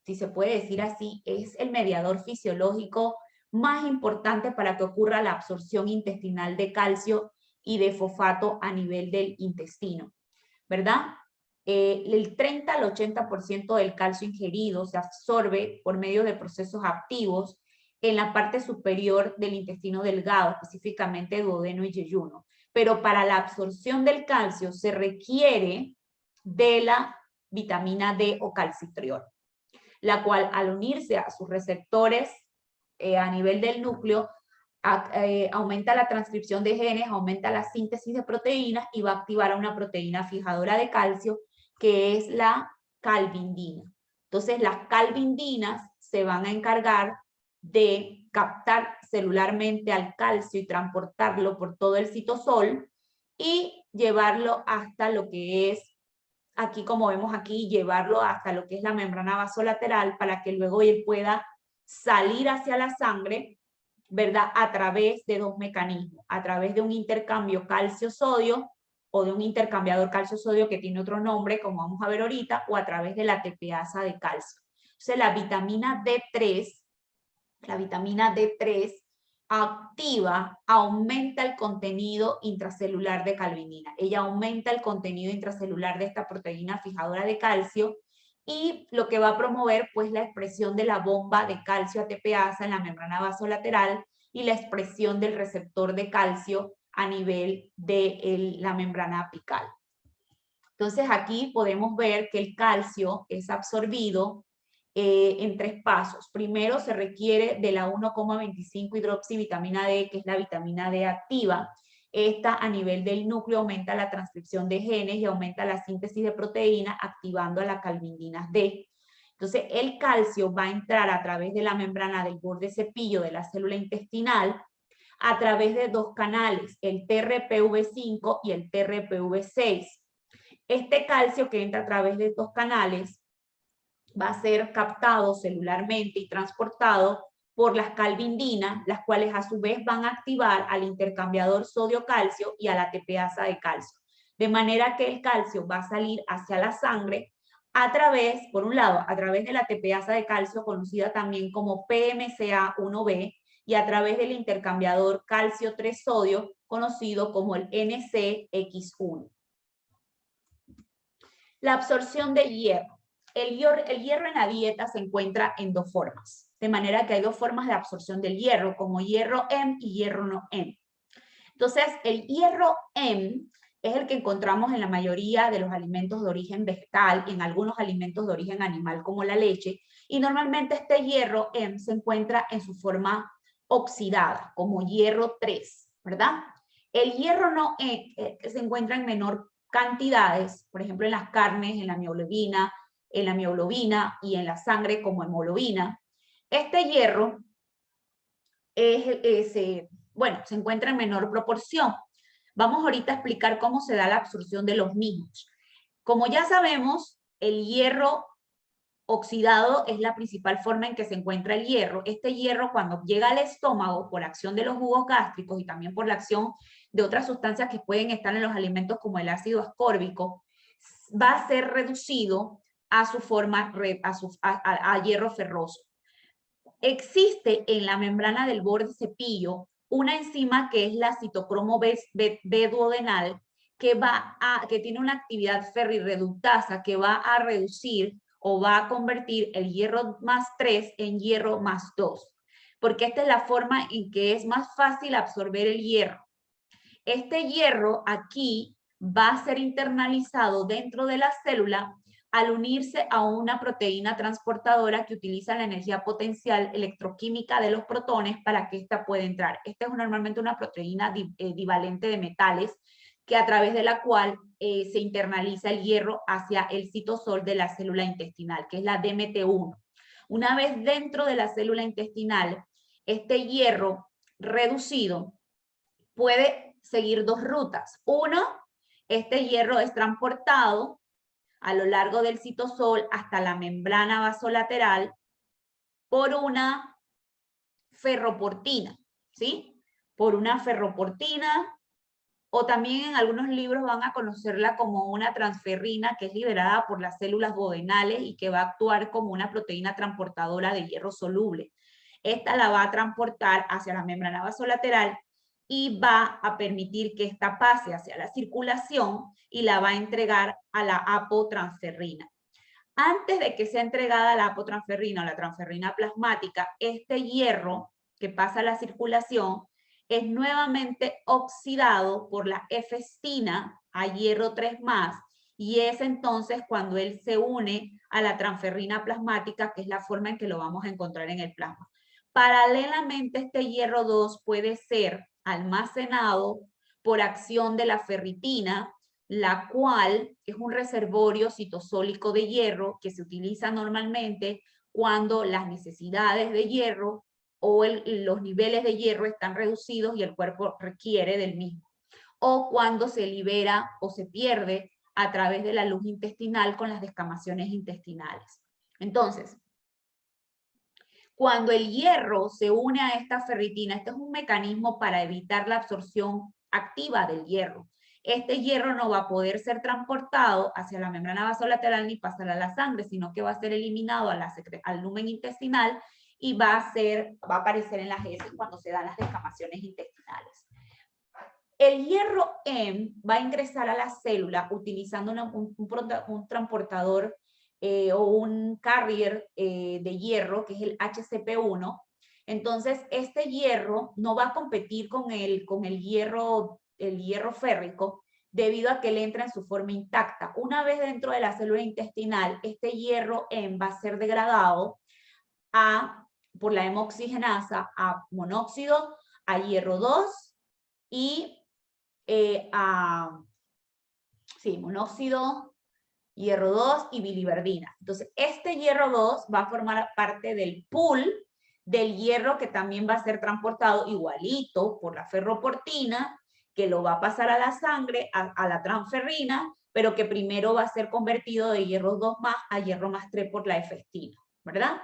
si se puede decir así, es el mediador fisiológico más importante para que ocurra la absorción intestinal de calcio y de fosfato a nivel del intestino, ¿verdad? El 30 al 80% del calcio ingerido se absorbe por medio de procesos activos en la parte superior del intestino delgado, específicamente duodeno y yeyuno. Pero para la absorción del calcio se requiere de la vitamina D o calcitriol, la cual al unirse a sus receptores a nivel del núcleo, aumenta la transcripción de genes, aumenta la síntesis de proteínas y va a activar a una proteína fijadora de calcio, que es la calvindina. Entonces, las calvindinas se van a encargar de captar celularmente al calcio y transportarlo por todo el citosol y llevarlo hasta lo que es, aquí como vemos aquí, llevarlo hasta lo que es la membrana vasolateral para que luego él pueda salir hacia la sangre, ¿verdad? A través de 2 mecanismos, a través de un intercambio calcio-sodio o de un intercambiador calcio-sodio que tiene otro nombre, como vamos a ver ahorita, o a través de la tepeasa de calcio. Entonces, la vitamina D3 activa, aumenta el contenido intracelular de calvinina. Ella aumenta el contenido intracelular de esta proteína fijadora de calcio y lo que va a promover pues la expresión de la bomba de calcio ATPasa en la membrana vasolateral y la expresión del receptor de calcio a nivel de la membrana apical. Entonces aquí podemos ver que el calcio es absorbido en 3 pasos. Primero se requiere de la 1,25 hidroxivitamina D, que es la vitamina D activa. Esta a nivel del núcleo aumenta la transcripción de genes y aumenta la síntesis de proteína activando a la calvindinas D. Entonces el calcio va a entrar a través de la membrana del borde cepillo de la célula intestinal a través de 2 canales, el TRPV5 y el TRPV6. Este calcio que entra a través de estos canales va a ser captado celularmente y transportado por las calvindinas, las cuales a su vez van a activar al intercambiador sodio-calcio y a la ATPasa de calcio. De manera que el calcio va a salir hacia la sangre a través, por un lado, a través de la ATPasa de calcio, conocida también como PMCA1B, y a través del intercambiador calcio 3-sodio, conocido como el NCX1. La absorción de hierro. El hierro en la dieta se encuentra en 2 formas, de manera que hay 2 formas de absorción del hierro, como hierro M y hierro no M. Entonces, el hierro M es el que encontramos en la mayoría de los alimentos de origen vegetal y en algunos alimentos de origen animal como la leche, y normalmente este hierro M se encuentra en su forma oxidada, como hierro 3, ¿verdad? El hierro no M se encuentra en menor cantidades, por ejemplo en las carnes, en la mioglobina y en la sangre como hemoglobina. Este hierro se encuentra en menor proporción. Vamos ahorita a explicar cómo se da la absorción de los mismos. Como ya sabemos, el hierro oxidado es la principal forma en que se encuentra el hierro. Este hierro, cuando llega al estómago por acción de los jugos gástricos y también por la acción de otras sustancias que pueden estar en los alimentos como el ácido ascórbico, va a ser reducido a su forma, a hierro ferroso. Existe en la membrana del borde cepillo una enzima que es la citocromo B duodenal que tiene una actividad ferrirreductasa que va a reducir o va a convertir el hierro más 3 en hierro más 2, porque esta es la forma en que es más fácil absorber el hierro. Este hierro aquí va a ser internalizado dentro de la célula al unirse a una proteína transportadora que utiliza la energía potencial electroquímica de los protones para que ésta pueda entrar. Esta es normalmente una proteína divalente de metales que a través de la cual se internaliza el hierro hacia el citosol de la célula intestinal, que es la DMT1. Una vez dentro de la célula intestinal, este hierro reducido puede seguir 2 rutas. Uno, este hierro es transportado a lo largo del citosol hasta la membrana vasolateral por una ferroportina, ¿sí? Por una ferroportina, o también en algunos libros van a conocerla como una transferrina que es liberada por las células duodenales y que va a actuar como una proteína transportadora de hierro soluble. Esta la va a transportar hacia la membrana vasolateral y va a permitir que ésta pase hacia la circulación y la va a entregar a la apotransferrina. Antes de que sea entregada la apotransferrina o la transferrina plasmática, este hierro que pasa a la circulación es nuevamente oxidado por la efestina a hierro 3+, y es entonces cuando él se une a la transferrina plasmática, que es la forma en que lo vamos a encontrar en el plasma. Paralelamente, este hierro 2 puede ser almacenado por acción de la ferritina, la cual es un reservorio citosólico de hierro que se utiliza normalmente cuando las necesidades de hierro o los niveles de hierro están reducidos y el cuerpo requiere del mismo, o cuando se libera o se pierde a través de la luz intestinal con las descamaciones intestinales. Entonces, cuando el hierro se une a esta ferritina, este es un mecanismo para evitar la absorción activa del hierro. Este hierro no va a poder ser transportado hacia la membrana vasolateral ni pasar a la sangre, sino que va a ser eliminado al lumen intestinal y va a aparecer en las heces cuando se dan las descamaciones intestinales. El hierro M va a ingresar a la célula utilizando un transportador o un carrier de hierro, que es el HCP1. Entonces, este hierro no va a competir con el hierro férrico, debido a que él entra en su forma intacta. Una vez dentro de la célula intestinal, este hierro M va a ser degradado por la hemoxigenasa a monóxido, a hierro 2 y monóxido, hierro 2 y biliverdina. Entonces, este hierro 2 va a formar parte del pool del hierro que también va a ser transportado igualito por la ferroportina, que lo va a pasar a la sangre, a la transferrina, pero que primero va a ser convertido de hierro 2 más a hierro más 3 por la efestina, ¿verdad?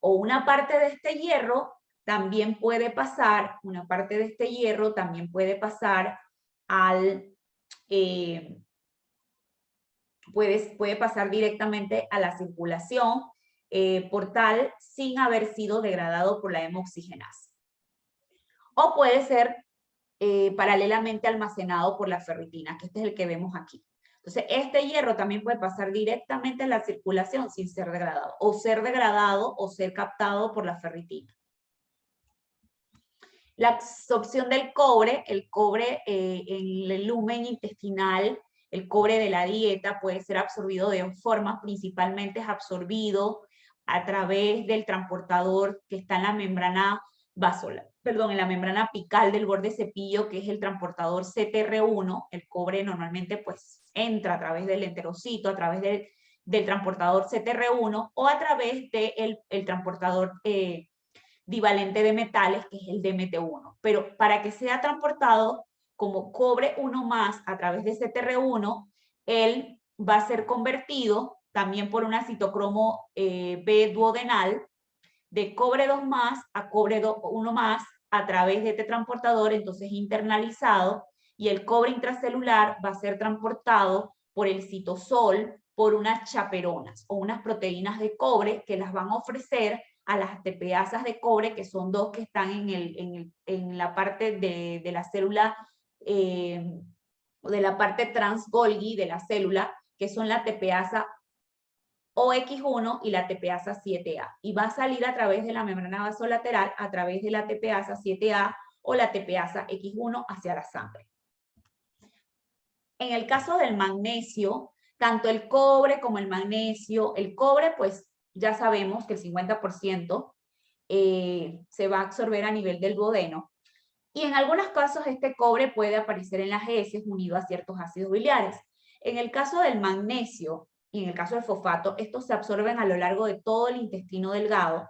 O una parte de este hierro también puede pasar, puede pasar directamente a la circulación portal sin haber sido degradado por la hemoxigenasa. O puede ser paralelamente almacenado por la ferritina, que este es el que vemos aquí. Entonces, este hierro también puede pasar directamente a la circulación sin ser degradado, o ser captado por la ferritina. La absorción del cobre, en el lumen intestinal, el cobre de la dieta puede ser absorbido de dos formas, principalmente es absorbido a través del transportador que está en la membrana en la membrana apical del borde cepillo, que es el transportador CTR1. El cobre normalmente pues entra a través del enterocito, a través del transportador CTR1, o a través del transportador divalente de metales, que es el DMT1. Pero para que sea transportado como cobre 1 más a través de CTR1, él va a ser convertido también por una citocromo B duodenal de cobre 2 más a cobre 1 más a través de este transportador, entonces internalizado, y el cobre intracelular va a ser transportado por el citosol, por unas chaperonas o unas proteínas de cobre que las van a ofrecer a las ATPasas de cobre, que son dos que están en la parte de la célula, de la parte trans-Golgi de la célula, que son la ATPasa OX1 y la ATPasa 7A. Y va a salir a través de la membrana vasolateral, a través de la ATPasa 7A o la ATPasa X1 hacia la sangre. En el caso del magnesio, tanto el cobre como el magnesio, el cobre pues ya sabemos que el 50% se va a absorber a nivel del duodeno. Y en algunos casos este cobre puede aparecer en las heces unido a ciertos ácidos biliares. En el caso del magnesio y en el caso del fosfato, estos se absorben a lo largo de todo el intestino delgado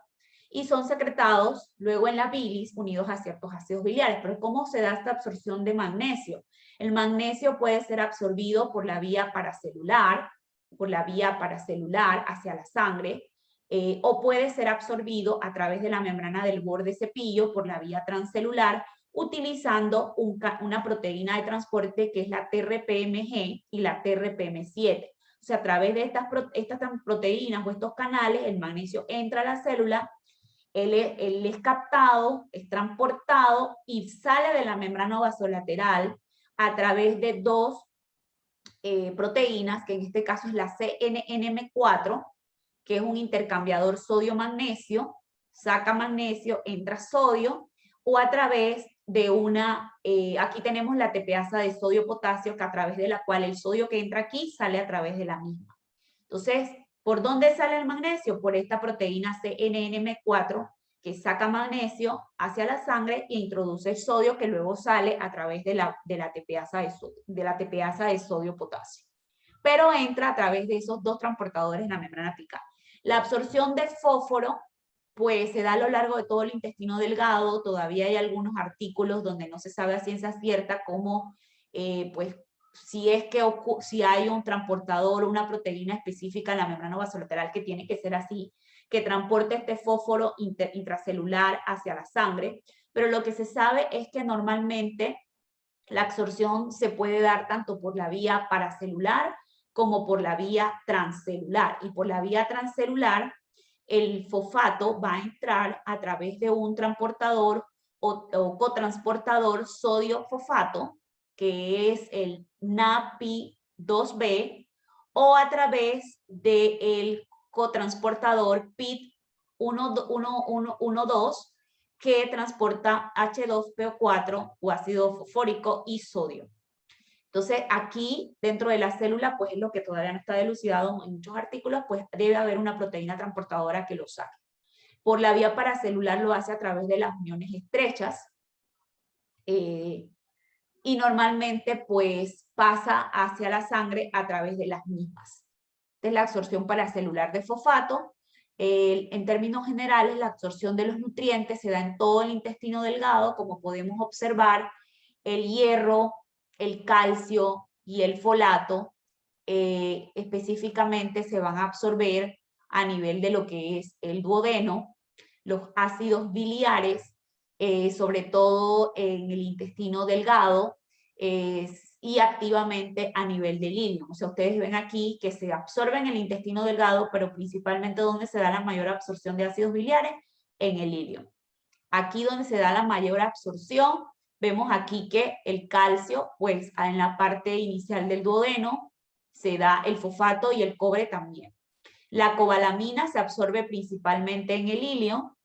y son secretados luego en la bilis unidos a ciertos ácidos biliares. Pero ¿cómo se da esta absorción de magnesio? El magnesio puede ser absorbido por la vía paracelular hacia la sangre, o puede ser absorbido a través de la membrana del borde cepillo por la vía transcelular, utilizando una proteína de transporte que es la TRPMG y la TRPM7. O sea, a través de estas proteínas o estos canales, el magnesio entra a la célula, él es captado, es transportado y sale de la membrana vasolateral a través de dos proteínas, que en este caso es la CNNM4, que es un intercambiador sodio-magnesio, saca magnesio, entra sodio, o a través de aquí tenemos la ATPasa de sodio-potasio, que a través de la cual el sodio que entra aquí sale a través de la misma. Entonces, ¿por dónde sale el magnesio? Por esta proteína CNNM4, que saca magnesio hacia la sangre e introduce el sodio, que luego sale a través de la ATPasa de sodio-potasio. Pero entra a través de esos dos transportadores en la membrana apical. La absorción de fósforo pues se da a lo largo de todo el intestino delgado. Todavía hay algunos artículos donde no se sabe a ciencia cierta cómo, pues, si hay un transportador o una proteína específica en la membrana vasolateral que tiene que ser así, que transporte este fósforo intracelular hacia la sangre, pero lo que se sabe es que normalmente la absorción se puede dar tanto por la vía paracelular como por la vía transcelular. Y por la vía transcelular el fosfato va a entrar a través de un transportador o cotransportador sodio-fosfato, que es el NAPI2B, o a través del cotransportador PIT12, que transporta H2PO4 o ácido fosfórico y sodio. Entonces, aquí dentro de la célula, pues es lo que todavía no está dilucidado en muchos artículos, pues debe haber una proteína transportadora que lo saque. Por la vía paracelular lo hace a través de las uniones estrechas y normalmente pues pasa hacia la sangre a través de las mismas. Esta es la absorción paracelular de fosfato. En términos generales, la absorción de los nutrientes se da en todo el intestino delgado, como podemos observar. El hierro, el calcio y el folato específicamente se van a absorber a nivel de lo que es el duodeno, los ácidos biliares, sobre todo en el intestino delgado, y activamente a nivel del ileum. O sea, ustedes ven aquí que se absorbe en el intestino delgado, pero principalmente donde se da la mayor absorción de ácidos biliares, en el ileum. Aquí donde se da la mayor absorción, vemos aquí que el calcio, pues en la parte inicial del duodeno, se da el fosfato y el cobre también. La cobalamina se absorbe principalmente en el ileum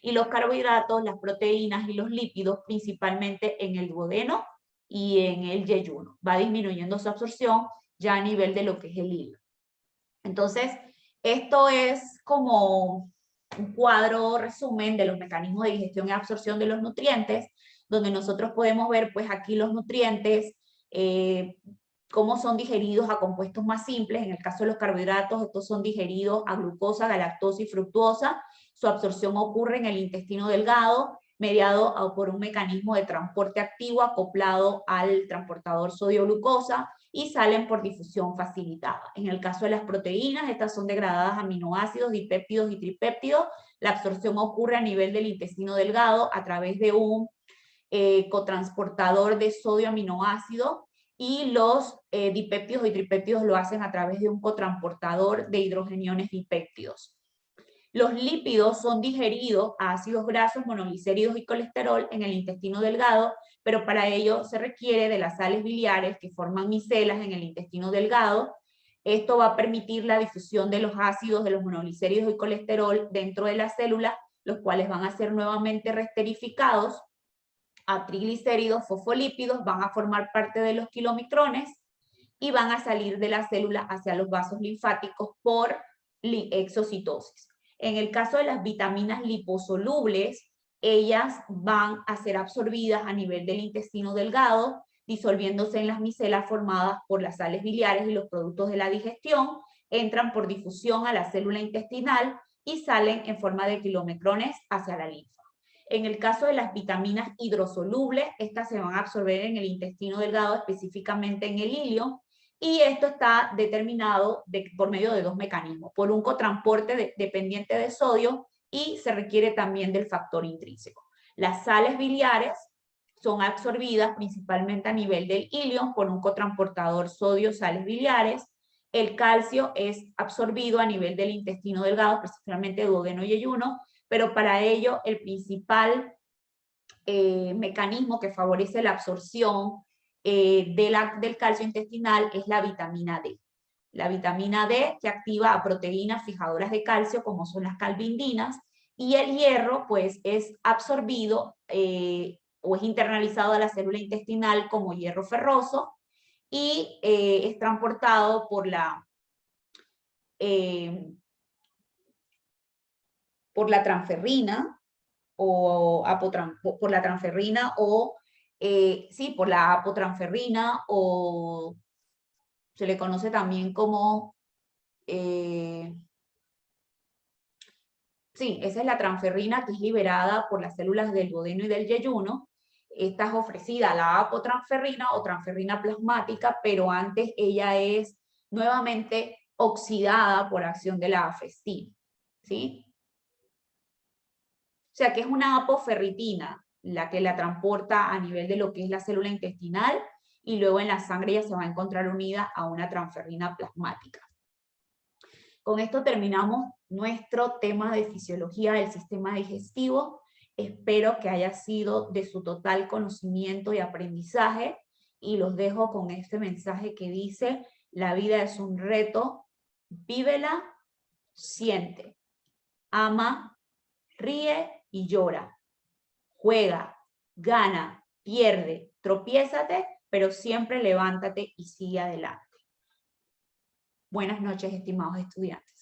y los carbohidratos, las proteínas y los lípidos principalmente en el duodeno y en el yeyuno. Va disminuyendo su absorción ya a nivel de lo que es el ileum. Entonces, esto es como un cuadro resumen de los mecanismos de digestión y absorción de los nutrientes, donde nosotros podemos ver pues aquí los nutrientes, cómo son digeridos a compuestos más simples. En el caso de los carbohidratos, estos son digeridos a glucosa, galactosa y fructuosa. Su absorción ocurre en el intestino delgado, mediado por un mecanismo de transporte activo acoplado al transportador sodio-glucosa, y salen por difusión facilitada. En el caso de las proteínas, estas son degradadas a aminoácidos, dipéptidos y tripéptidos. La absorción ocurre a nivel del intestino delgado a través de un cotransportador de sodio aminoácido, y los dipéptidos y tripéptidos lo hacen a través de un cotransportador de hidrogeniones dipéptidos. Los lípidos son digeridos a ácidos grasos, monoglicéridos y colesterol en el intestino delgado, pero para ello se requiere de las sales biliares que forman micelas en el intestino delgado. Esto va a permitir la difusión de los ácidos, de los monoglicéridos y colesterol dentro de la célula, los cuales van a ser nuevamente reesterificados a triglicéridos, fosfolípidos, van a formar parte de los kilomicrones y van a salir de la célula hacia los vasos linfáticos por exocitosis. En el caso de las vitaminas liposolubles, ellas van a ser absorbidas a nivel del intestino delgado, disolviéndose en las micelas formadas por las sales biliares y los productos de la digestión, entran por difusión a la célula intestinal y salen en forma de kilomicrones hacia la linfa. En el caso de las vitaminas hidrosolubles, estas se van a absorber en el intestino delgado, específicamente en el ileum, y esto está determinado por medio de dos mecanismos, por un cotransporte dependiente de sodio, y se requiere también del factor intrínseco. Las sales biliares son absorbidas principalmente a nivel del ileum por un cotransportador sodio-sales biliares. El calcio es absorbido a nivel del intestino delgado, especialmente duodeno y yeyuno, pero para ello el principal mecanismo que favorece la absorción del calcio intestinal es la vitamina D. La vitamina D que activa a proteínas fijadoras de calcio como son las calvindinas, y el hierro pues es absorbido o es internalizado a la célula intestinal como hierro ferroso y es transportado por la transferrina o por la transferrina o sí, por la apotransferrina, o se le conoce también como sí, esa es la transferrina, que es liberada por las células del duodeno y del yeyuno. Esta es ofrecida la apotransferrina o transferrina plasmática, pero antes ella es nuevamente oxidada por acción de la afestina, ¿sí? O sea que es una apoferritina la que la transporta a nivel de lo que es la célula intestinal, y luego en la sangre ya se va a encontrar unida a una transferrina plasmática. Con esto terminamos nuestro tema de fisiología del sistema digestivo. Espero que haya sido de su total conocimiento y aprendizaje, y los dejo con este mensaje que dice: la vida es un reto, vívela, siente, ama, ríe y llora, juega, gana, pierde, tropiézate, pero siempre levántate y sigue adelante. Buenas noches, estimados estudiantes.